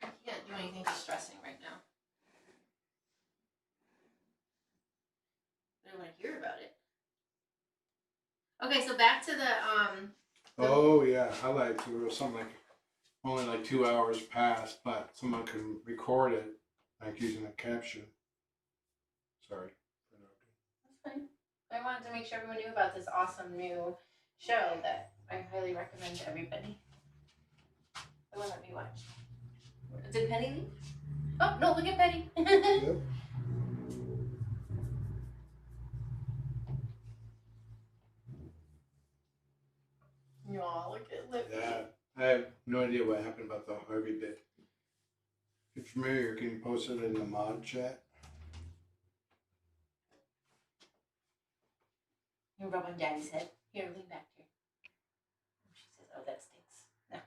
I can't do anything distressing right now. I don't want to hear about it. Okay, so back to the Oh yeah, highlights were something like only like 2 hours passed, but someone can record it like using a caption. Sorry. That's fine. I wanted to make sure everyone knew about this awesome new show that I highly recommend to everybody. The one that we watched. Did Penny leave? Oh no! Look at Penny. Yep. Aw, look at Lippy. Yeah, I have no idea what happened about the Harvey bit. If you're familiar, can you post it in the mod chat? You rub on Daddy's head. Here, lean back here. She says, "Oh, that stinks." No.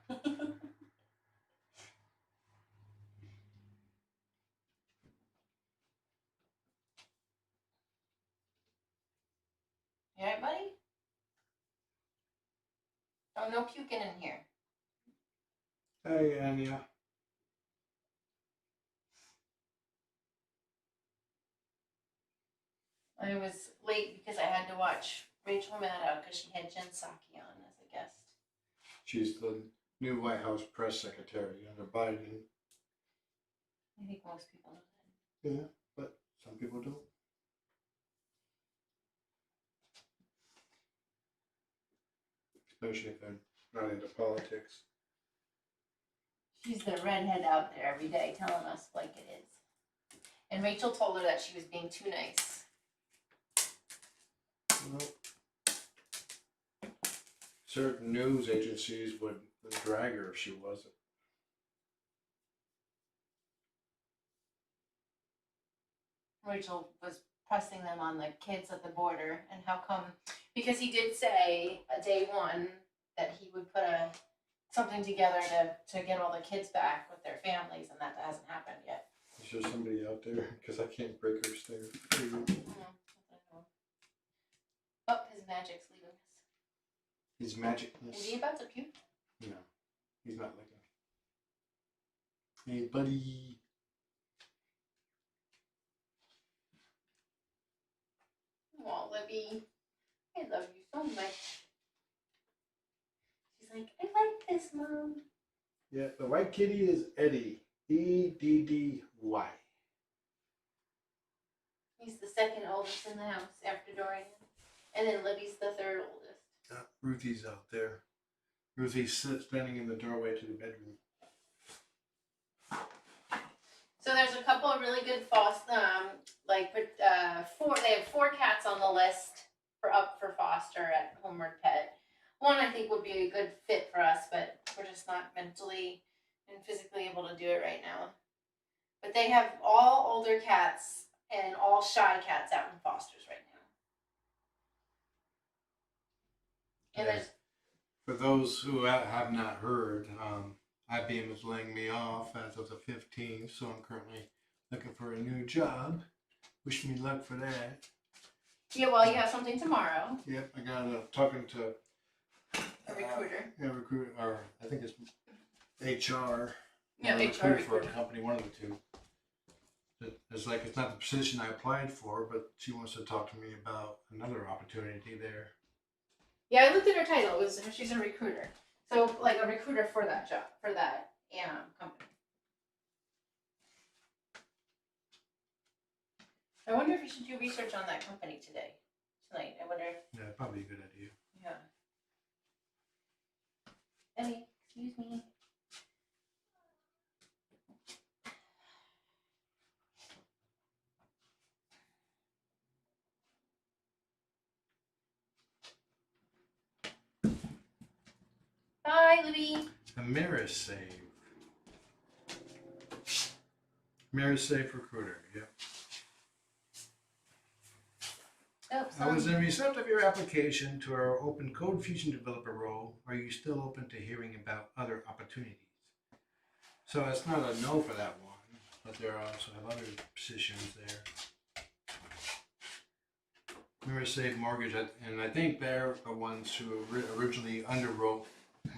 You alright, buddy? Oh, no puking in here. Hey, Anya. I was late because I had to watch Rachel Maddow because she had Jen Psaki on as a guest. She's the new White House press secretary under Biden. I think most people know that. Yeah, but some people don't. Especially if they're not into politics. She's the redhead out there every day telling us like it is. And Rachel told her that she was being too nice. Well, certain news agencies would drag her if she wasn't. Rachel was pressing them on the kids at the border and how come, because he did say day one that he would put something together to get all the kids back with their families, and that hasn't happened yet. Is there somebody out there? Because I can't break her stare. Oh, his magic's leaving us. He's Is magicness. he about to puke? No, he's not looking. Hey, buddy. Aw, Libby. I love you so much. She's like, I like this, Mom. Yeah, the white kitty is Eddie. E-D-D-Y. He's the second oldest in the house after Dorian. And then Libby's the third oldest. Ruthie's out there. Ruthie's standing in the doorway to the bedroom. So there's a couple of really good they have 4 cats on the list for foster at Homeward Pet. One I think would be a good fit for us, but we're just not mentally and physically able to do it right now. But they have all older cats and all shy cats out in fosters right now. And Yeah. For those who have not heard, IBM is laying me off as of the 15th, so I'm currently looking for a new job. Wish me luck for that. yeah, well, you have something tomorrow. Yep, I got talking to A recruiter. recruiter, or I think it's HR. Yeah, HR For a recruiter. company, one of the two. It's like it's not the position I applied for, but she wants to talk to me about another opportunity there. Yeah, I looked at her title. It was she's a recruiter. So like a recruiter for that job, for that company. I wonder if you should do research on that company tonight. I wonder. Yeah, probably a good idea. Yeah. Eddie, excuse me. Bye, Libby. AmeriSave. AmeriSave recruiter, yep. Oh, I was in receipt of your application to our open Code Fusion developer role. Are you still open to hearing about other opportunities? So it's not a no for that one, but there also have other positions there. AmeriSave Mortgage, and I think they're the ones who originally underwrote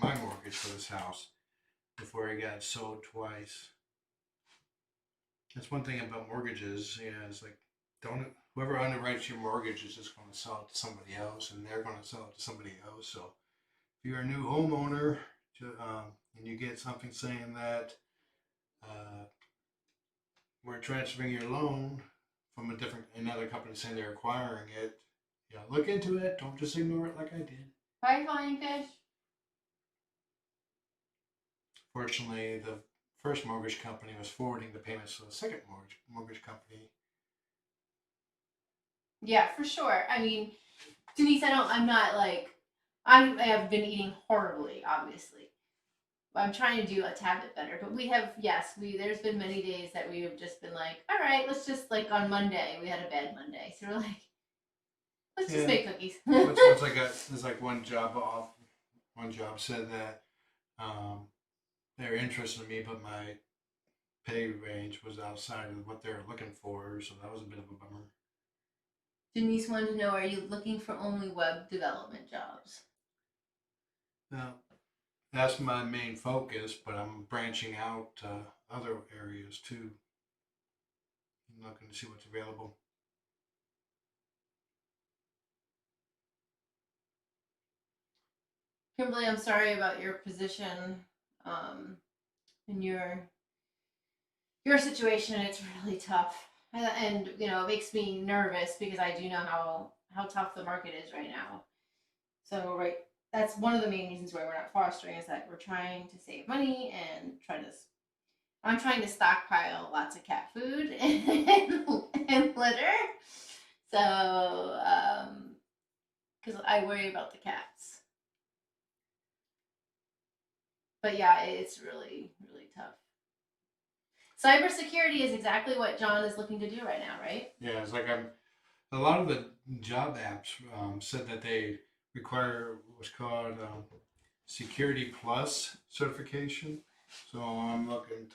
my mortgage for this house before it got sold twice. That's one thing about mortgages, it's like whoever underwrites your mortgage is just going to sell it to somebody else, and they're going to sell it to somebody else. So if you're a new homeowner and you get something saying that we're transferring your loan from another company saying they're acquiring it, look into it. Don't just ignore it like I did. Bye, Flying Fish. Fortunately, the first mortgage company was forwarding the payments to the second mortgage company. Yeah, for sure. I mean, Denise, I'm not like, I have been eating horribly, obviously. I'm trying to do a tad bit better, but there's been many days that we have just been like, all right, let's just on Monday, we had a bad Monday. So we're like, let's just make cookies. once I got, there's like one job said that they're interested in me, but my pay range was outside of what they were looking for, so that was a bit of a bummer. Denise wanted to know, are you looking for only web development jobs? Now, that's my main focus, but I'm branching out to other areas too. I'm looking to see what's available. Kimberly, I'm sorry about your position, and your situation. It's really tough, and it makes me nervous because I do know how tough the market is right now. So that's one of the main reasons why we're not fostering, is that we're trying to save money and I'm trying to stockpile lots of cat food and litter. So, because I worry about the cats. But yeah, it's really, really tough. Cybersecurity is exactly what John is looking to do right now, right? Yeah, it's like a lot of the job apps said that they require what's called Security Plus certification. So I'm looking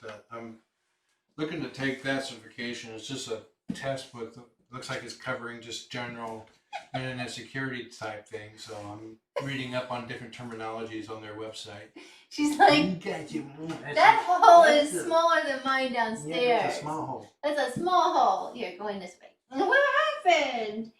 to take that certification. It's just a test with looks like it's covering just general internet security type thing. So I'm reading up on different terminologies on their website. She's like, that hole is smaller than mine downstairs. Yeah, it's a small hole. That's a small hole. Here, go in this way. What happened?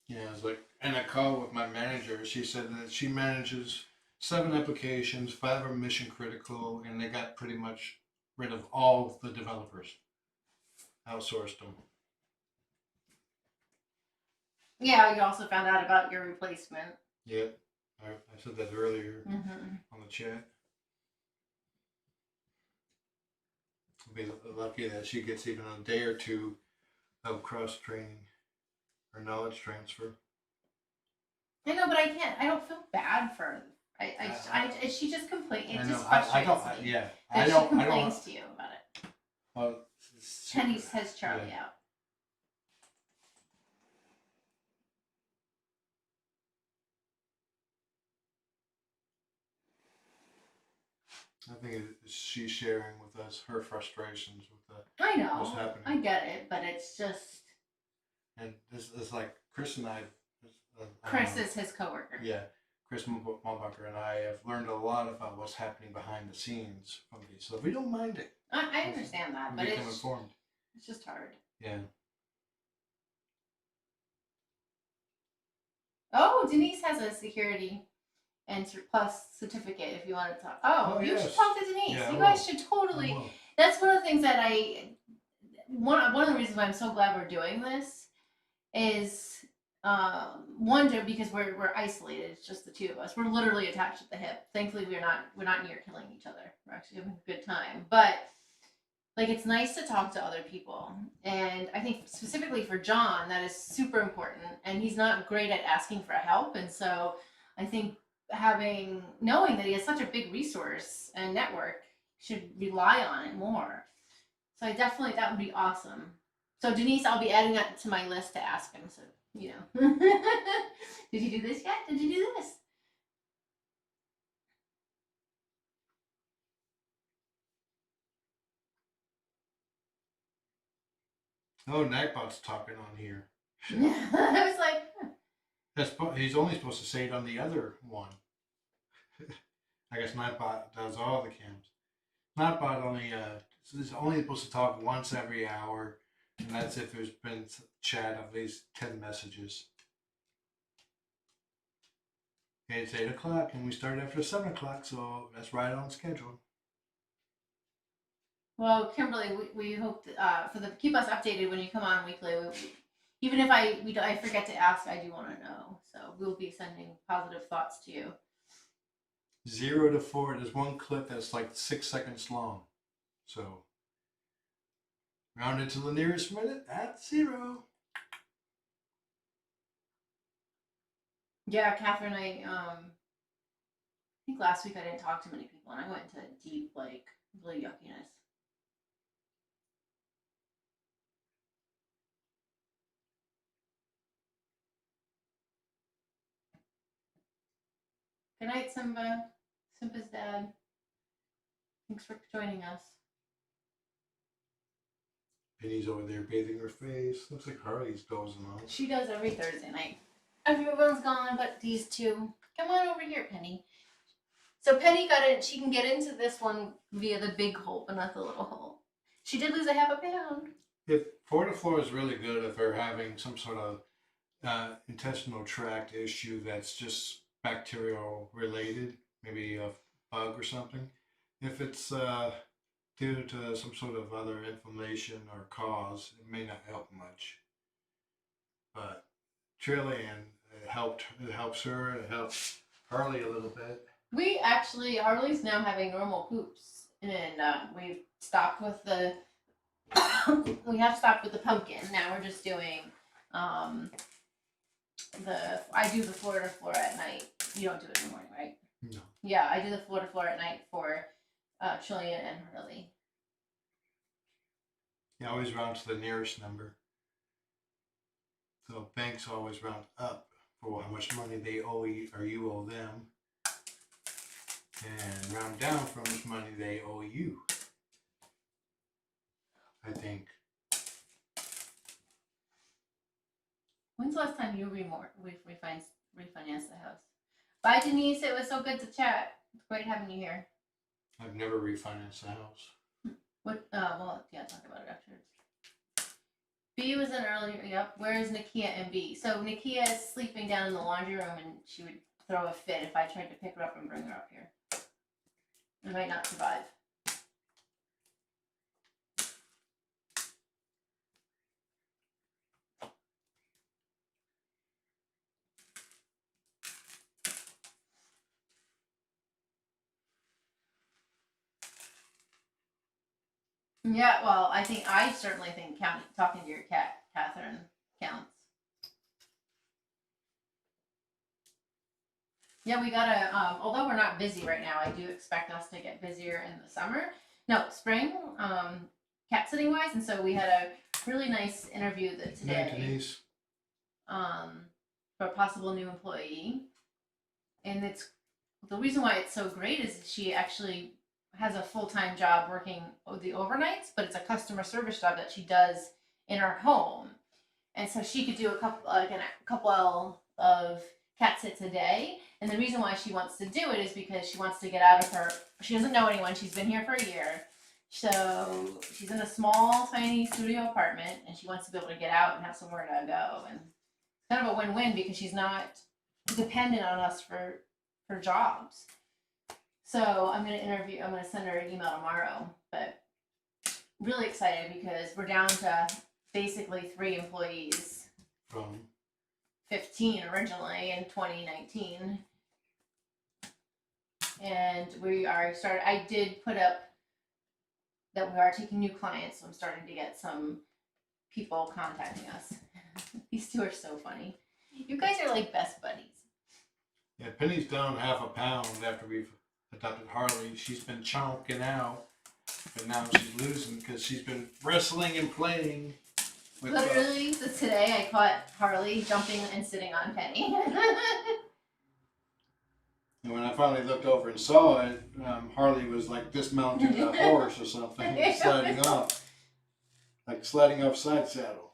Yeah, it's like in a call with my manager, she said that she manages 7 applications, 5 are mission critical, and they got pretty much rid of all the developers. outsourced them. Yeah, you also found out about your replacement. Yep, I said that earlier Mm-hmm. on the chat. I'll be lucky that she gets even a day or two of cross training or knowledge transfer. I know, but I can't. I don't feel bad for her. She just complains. It just frustrates me. Yeah, That I don't. she complains to you about it. Well, Penny says Charlie out. I think she's sharing with us her frustrations with I know. what's happening. I get it, but it's just. And this is like Chris and I. Chris is his coworker. Yeah, Chris Mumbacher and I have learned a lot about what's happening behind the scenes from these, so we don't mind it. I understand that, but become informed. It's just hard. Yeah. Oh, Denise has a security and plus certificate if you want to talk. Oh, you should talk to Denise. Yeah, you guys should totally. That's one of the things that one of the reasons why I'm so glad we're doing this is one, because we're isolated. It's just the two of us. We're literally attached at the hip. Thankfully, we're not near killing each other. We're actually having a good time. But like, it's nice to talk to other people, and I think specifically for John, that is super important. And he's not great at asking for help, and so I think knowing that he has such a big resource and network, should rely on it more. So that would be awesome. So Denise, I'll be adding that to my list to ask him. So did you do this yet? Did you do this? Oh, Nightbot's talking on here. I was like, He's only supposed to say it on the other one. I guess Nightbot does all the cams. Nightbot is only supposed to talk once every hour, and that's if there's been chat of these 10 messages. Okay, it's 8 o'clock, and we start after 7 o'clock, so that's right on schedule. well, Kimberly, we hope that, keep us updated when you come on weekly. Even if I forget to ask, I do want to know. So we'll be sending positive thoughts to you. 0 to 4. There's one clip that's like 6 seconds long. So round it to the nearest minute at 0. Yeah, Catherine, I think last week I didn't talk to many people, and I went into deep, really yuckiness. Good night, Simba. Simba's dad. Thanks for joining us. Penny's over there bathing her face. Looks like Harley's dozing off. She does every Thursday night. Everyone's gone but these two. Come on over here, Penny. So Penny she can get into this one via the big hole, but not the little hole. She did lose a half a pound. If Fortiflora is really good if they're having some sort of intestinal tract issue that's just bacterial related, maybe a bug or something. If it's due to some sort of other inflammation or cause, it may not help much. But Trillian, it helps her, it helps Harley a little bit. Harley's now having normal poops, and we've stopped with the we have stopped with the pumpkin. Now we're just doing I do the Florida at night. You don't do it in the morning, right? No. Yeah, I do the Florida at night for Trillian and Harley. You always round to the nearest number. So banks always round up for how much money they owe you or you owe them, and round down for how much money they owe you. I think. When's the last time you refinanced the house? Bye, Denise. It was so good to chat. It's great having you here. I've never refinanced a house. What? Well, yeah, talk about it afterwards. B was in earlier. Yep. Where is Nakia and B? So Nakia is sleeping down in the laundry room, and she would throw a fit if I tried to pick her up and bring her up here. I might not survive. Yeah, well, I certainly think talking to your cat, Catherine, counts. Yeah, we gotta. Although we're not busy right now, I do expect us to get busier in the summer. No, spring. Cat sitting wise, and so we had a really nice interview Night, today. Denise. For a possible new employee, and it's the reason why it's so great is she actually has a full-time job working the overnights, but it's a customer service job that she does in her home, and so she could do a couple of cat sits a day. And the reason why she wants to do it is because she wants to get out of her. She doesn't know anyone. She's been here for a year, so she's in a small, tiny studio apartment, and she wants to be able to get out and have somewhere to go. And it's kind of a win-win because she's not dependent on us for jobs. So I'm gonna send her an email tomorrow, but really excited because we're down to basically 3 employees. From 15 originally in 2019. And I did put up that we are taking new clients, so I'm starting to get some people contacting us. These 2 are so funny. You guys are like best buddies. yeah, Penny's down half a pound after we've adopted Harley. She's been chonking out, but now she's losing because she's been wrestling and playing. With, Literally, today I caught Harley jumping and sitting on Penny. and when I finally looked over and saw it, Harley was like dismounting a horse or something, sliding off, like sliding off side saddle.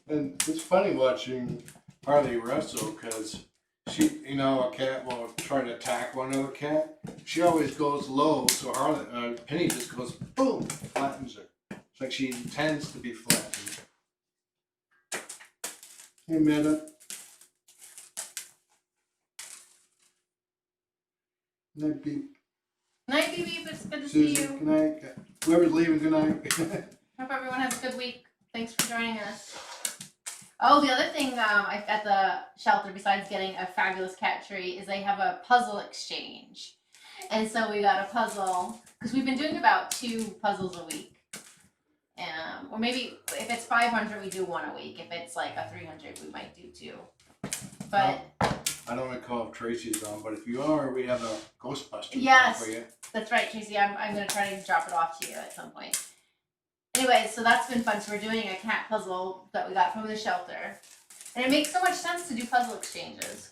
And it's funny watching Harley wrestle because she, a cat will try to attack one other cat. She always goes low, so Penny just goes boom, flattens her. It's like she intends to be flattened. Hey, Meta. Night, Beep. Night, BB. It's good to Susie, see you. good night. Whoever's leaving, good night. Hope everyone has a good week. Thanks for joining us. Oh, the other thing at the shelter, besides getting a fabulous cat tree, is they have a puzzle exchange. And so we got a puzzle, because we've been doing about 2 puzzles a week. Or maybe if it's 500, we do 1 a week. If it's like a 300, we might do 2. But I don't recall if Tracy's on, but if you are, we have a Ghostbusters yes, for you. That's right, Tracy. I'm going to try to drop it off to you at some point. Anyway, so that's been fun. So we're doing a cat puzzle that we got from the shelter. And it makes so much sense to do puzzle exchanges.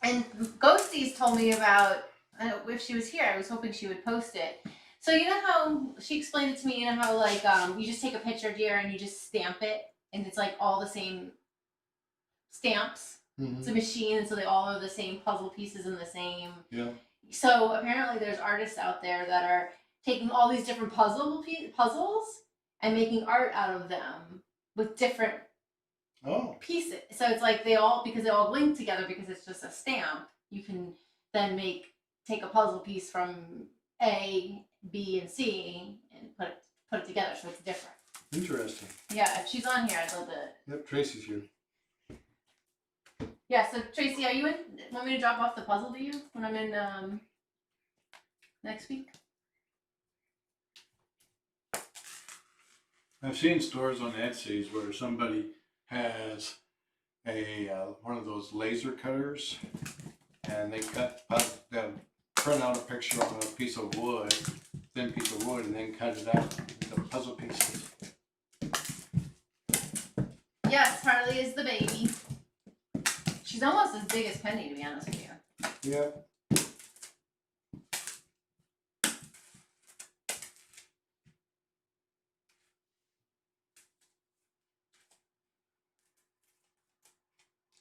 And Ghosties told me about, if she was here, I was hoping she would post it. So you know how, she explained it to me, you know how like, you just take a picture here and you just stamp it, and it's like all the same stamps. Mm-hmm. It's a machine, and so they all are the same puzzle pieces and the same. Yeah. So apparently there's artists out there that are taking all these different puzzles and making art out of them with different pieces. So it's like because they all link together because it's just a stamp. You can then take a puzzle piece from A, B, and C and put it together so it's different. Interesting. Yeah, if she's on here, I'd love to. Yep, Tracy's here. Yeah, so Tracy, are you in? Want me to drop off the puzzle to you when I'm in next week? I've seen stores on Etsy's where somebody has a one of those laser cutters, and they print out a picture on a piece of wood, thin piece of wood, and then cut it out into puzzle pieces. Yes, Harley is the baby. She's almost as big as Penny, to be honest with you. Yeah.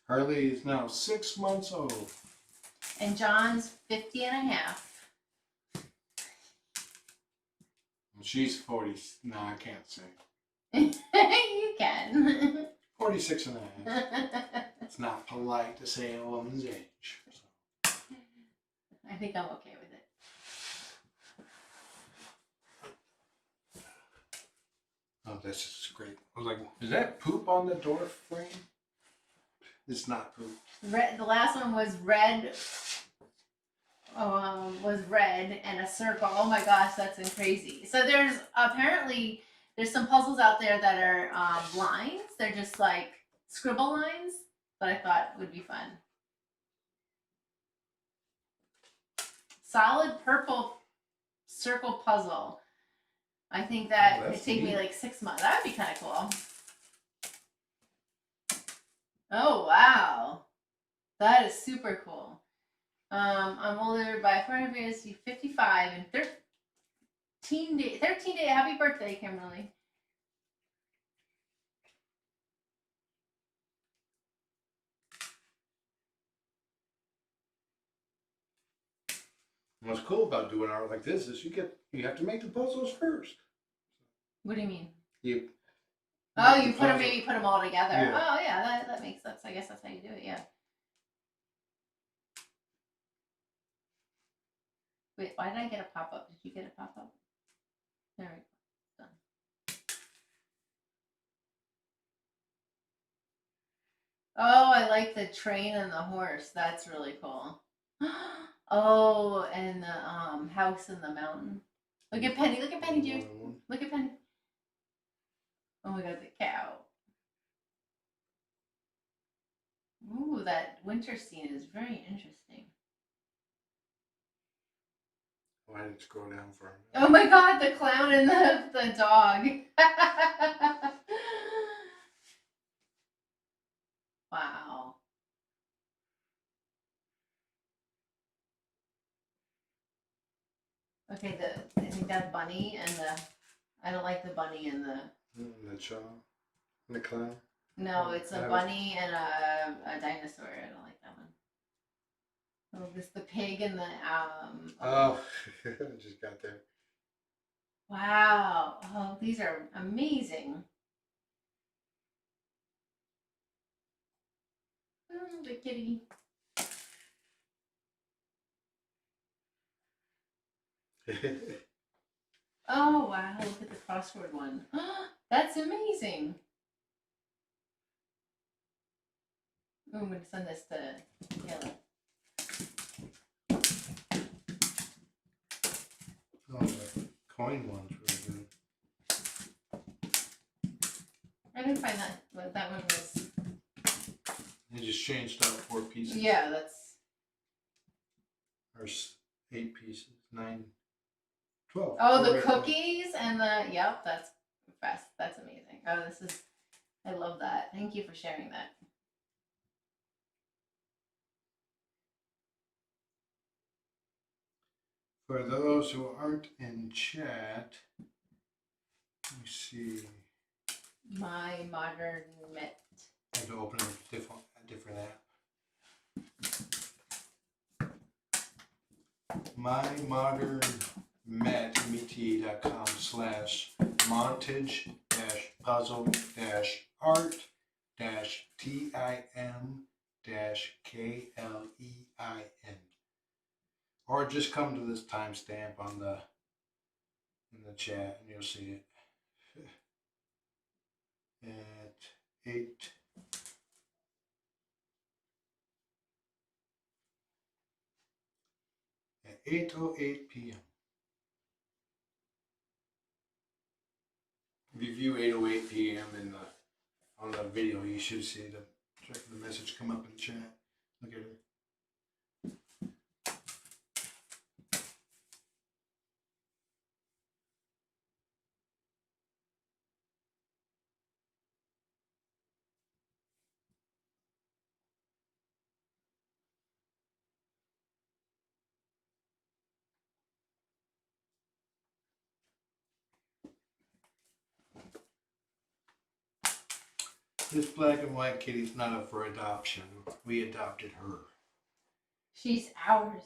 Harley is now 6 months old. And John's 50 and a half. And she's 40. No, I can't say. You can. 46 and a half. It's not polite to say a woman's age. So. I think I'm okay with it. Oh, this is great. I was like, is that poop on the door frame? It's not poop. Red. The last one was red. Was red and a circle. Oh my gosh, that's crazy. So there's apparently there's some puzzles out there that are lines. They're just like scribble lines that I thought would be fun. Solid purple circle puzzle. I think that Oh, would take me neat. like 6 months. That would be kind of cool. Oh wow, that is super cool. I'm older by 455 and 13 day. 13 day. Happy birthday, Kimberly. What's cool about doing art like this is you have to make the puzzles first. What do you mean? You Oh, make you the put them puzzle. maybe put them all together. Yeah. Oh yeah, that makes sense. I guess that's how you do it. Yeah. Wait, why did I get a pop up? Did you get a pop up? There we go. Done. Oh, I like the train and the horse. That's really cool. Oh, and the house in the mountain. Look at Penny. Look at Penny, dear. Look at Penny. Oh my god, the cow. Ooh, that winter scene is very interesting. Why did it scroll down for him? Oh my god, the clown and the dog. Wow. Okay, I think that's bunny and I don't like the bunny and the The child, the clown. no, it's a bunny and a dinosaur. I don't like that one. Oh, this the pig and the Oh, I just got there. wow. Oh, these are amazing. The kitty. Oh wow, look at the crossword one. That's amazing. Oh, I'm gonna send this to Taylor. Oh, the coin one's really good. I didn't find that, but that one was. They just changed out 4 pieces. Yeah, that's. Or 8 pieces, 9, 12. Oh, the Four, cookies and the yep, that's fast. That's amazing. Oh, this is. I love that. Thank you for sharing that. For those who aren't in chat, let me see. My modern met. I had to open a different app. mymontage-puzzle-art-tim-klein. Or just come to this timestamp in the chat and you'll see it. At 8:08 p.m. If you view 8:08 p.m. on the video, you should see the message come up in the chat. Look at it. This black and white kitty's not up for adoption. We adopted her. She's ours.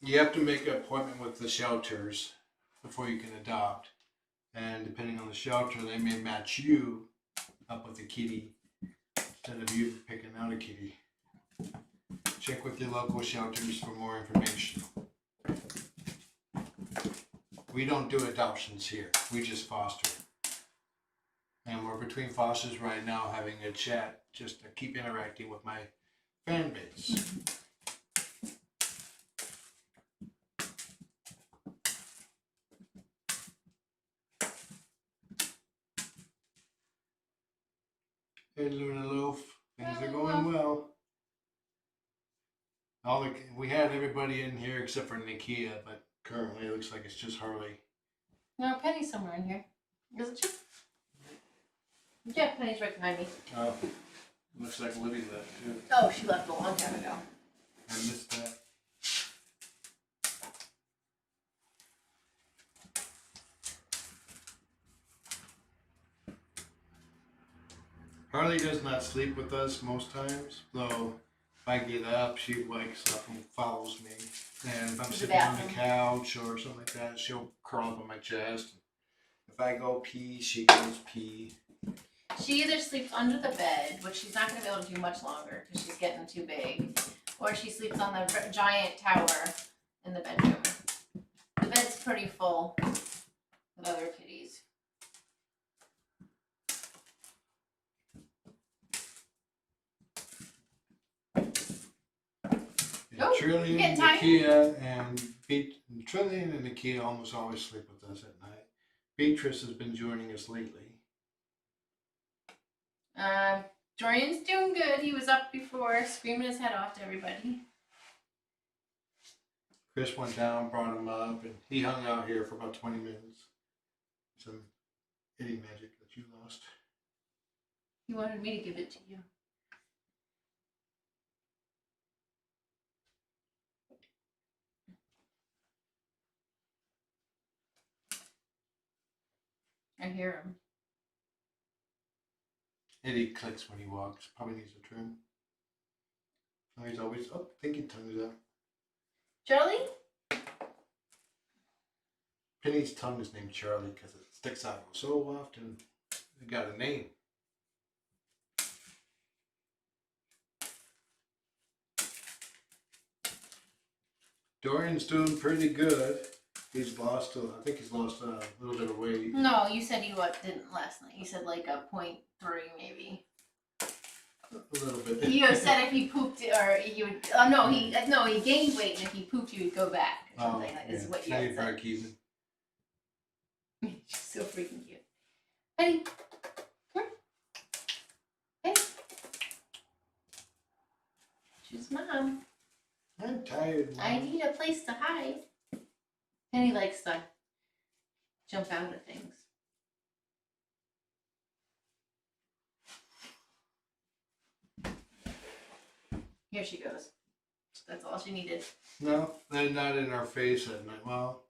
You have to make an appointment with the shelters before you can adopt. And depending on the shelter, they may match you up with a kitty instead of you picking out a kitty. Check with your local shelters for more information. We don't do adoptions here. We just foster. And we're we're between faucets right now having a chat just to keep interacting with my fan base. Hey, Luna Loaf. Things are going well. We had everybody in here except for Nikia, but currently it looks like it's just Harley. No, Penny's somewhere in here. Is it true? Yeah, Penny's right behind me. Oh, looks like Libby left too. Oh, she left a long time ago. I missed that. Harley does not sleep with us most times, though if I get up, she wakes up and follows me. And if I'm sitting on the couch or something like that, she'll curl up on my chest. If I go pee, she goes pee. She either sleeps under the bed, which she's not going to be able to do much longer because she's getting too big, or she sleeps on the giant tower in the bedroom. The bed's pretty full with other kitties. Trillian, Nikia, and Trillian and Nikia almost always sleep with us at night. Beatrice has been joining us lately. Dorian's doing good. He was up before, screaming his head off to everybody. Chris went down, brought him up, and he hung out here for about 20 minutes. Some itty magic that you lost. He wanted me to give it to you. I hear him. Eddie clicks when he walks. Probably needs a trim. Oh, he's always up, thinking tongues out. Charlie? Penny's tongue is named Charlie because it sticks out so often. It got a name. Dorian's doing pretty good. He's lost, I think he's lost a little bit of weight. No, you said you didn't last night. You said like a 0.3 maybe. A little bit. You said if he pooped or he would. He gained weight, and if he pooped, he would go back or something. Like this is what you now had you're said. back even. She's so freaking cute. Penny, come here. Hey. She's mom. I'm tired, Mom. I need a place to hide. Penny likes to jump out of things. Here she goes. That's all she needed. No, they're not in our face at night. Well,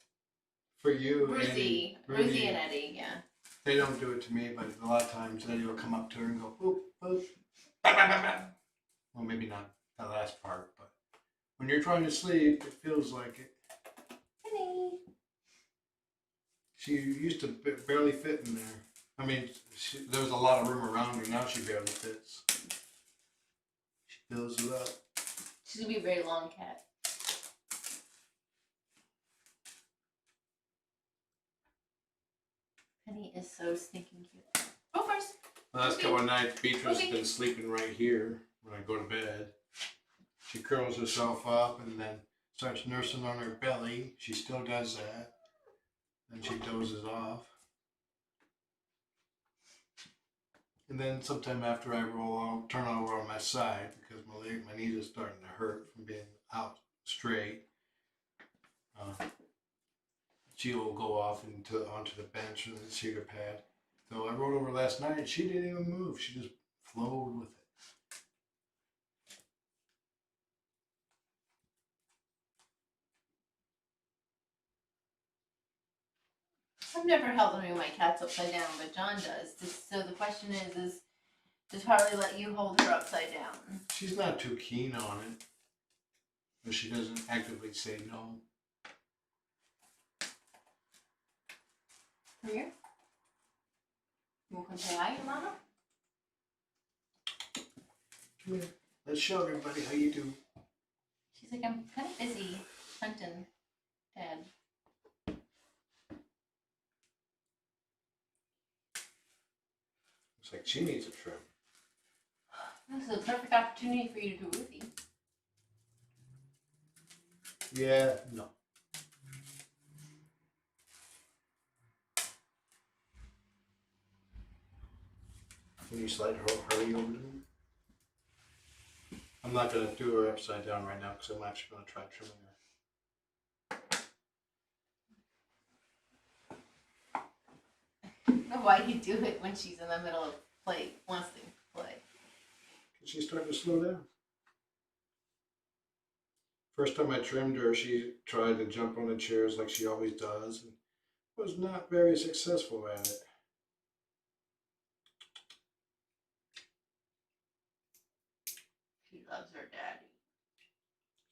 for you, Ruthie and Eddie, yeah. They don't do it to me, but a lot of times Eddie will come up to her and go, boop, boop, bah, bah, bah, bah. Well, maybe not the last part, but when you're trying to sleep, it feels like it. Penny. She used to barely fit in there. I mean, there was a lot of room around her. Now she barely fits. She fills it up. She's going to be a very long cat. Penny is so stinking cute. Go first. The last couple of nights, Beatrice has been sleeping right here when I go to bed. She curls herself up and then starts nursing on her belly. She still does that. Then she dozes off. And then sometime after I turn over on my side because my knees are starting to hurt from being out straight. She'll go off onto the bench or the cedar pad. So I rolled over last night and she didn't even move. She just flowed with it. I've never held any of my cats upside down, but John does. So the question is does Harley let you hold her upside down? She's not too keen on it. But she doesn't actively say no. Come here. You want to come say hi, Mama? Come here. Let's show everybody how you do. She's like, I'm kind of busy hunting, Dad. It's like she needs a trim. This is a perfect opportunity for you to do Ruthie. Yeah, no. Can you slide her Harley over to me? I'm not gonna do her upside down right now because I'm actually gonna try trimming her. I don't know why you do it when she's in the middle of play, wants to play. She's starting to slow down. First time I trimmed her, she tried to jump on the chairs like she always does and was not very successful at it. She loves her daddy.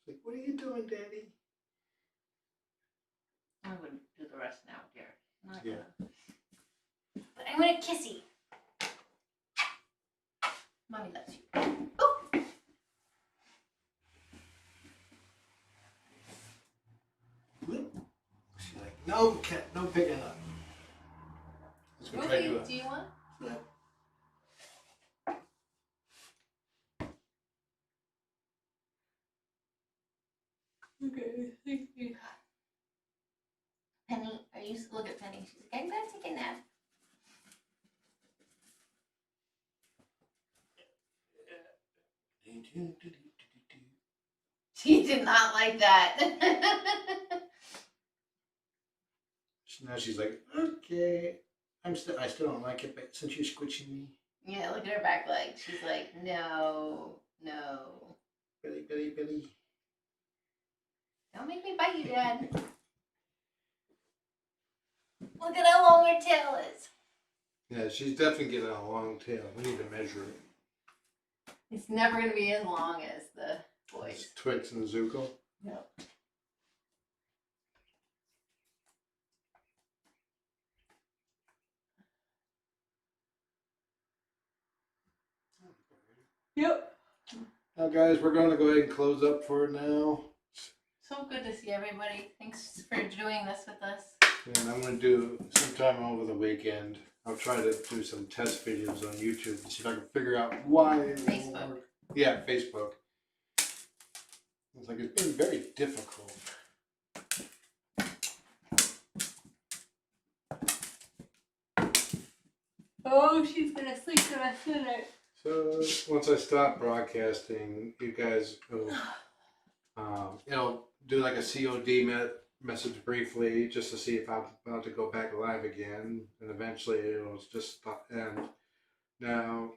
Like, what are you doing, Daddy? I'm gonna do the rest now, dear. I'm not Yeah. gonna. But I'm gonna kiss you. Mommy loves you. Oh! She's like, no, cat, no picking up. Let's go try to Ruthie, do do you want? Yeah. Okay, thank you. Penny, look at Penny. She's like, I'm gonna take a nap. She did not like that. Now she's like, okay. I still don't like it, but since you're squishing me. Yeah, look at her back leg. She's like, no. Billy. Don't make me bite you, Dad. Look at how long her tail is. Yeah, she's definitely getting a long tail. We need to measure it. It's never going to be as long as the boys. It's Twix and Zuko. No. Yep. Now, guys, we're going to go ahead and close up for now. So good to see everybody. Thanks for doing this with us. And I'm going to do sometime over the weekend. I'll try to do some test videos on YouTube and see if I can figure out why it won't Facebook. work. Yeah, Facebook. It's like it's been very difficult. Oh, she's going to sleep the rest of the night. So once I stop broadcasting, you guys will, do like a COD message briefly just to see if I'm about to go back live again, and eventually it'll just stop. And now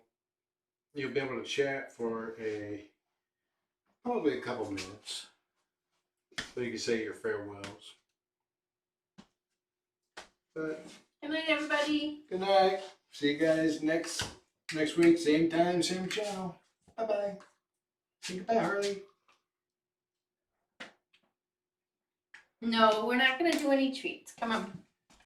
you'll be able to chat for probably a couple minutes, so you can say your farewells. But Good night, everybody. good night. See you guys next week, same time, same channel. Bye bye. Say goodbye, Harley. No, we're not going to do any treats. Come on.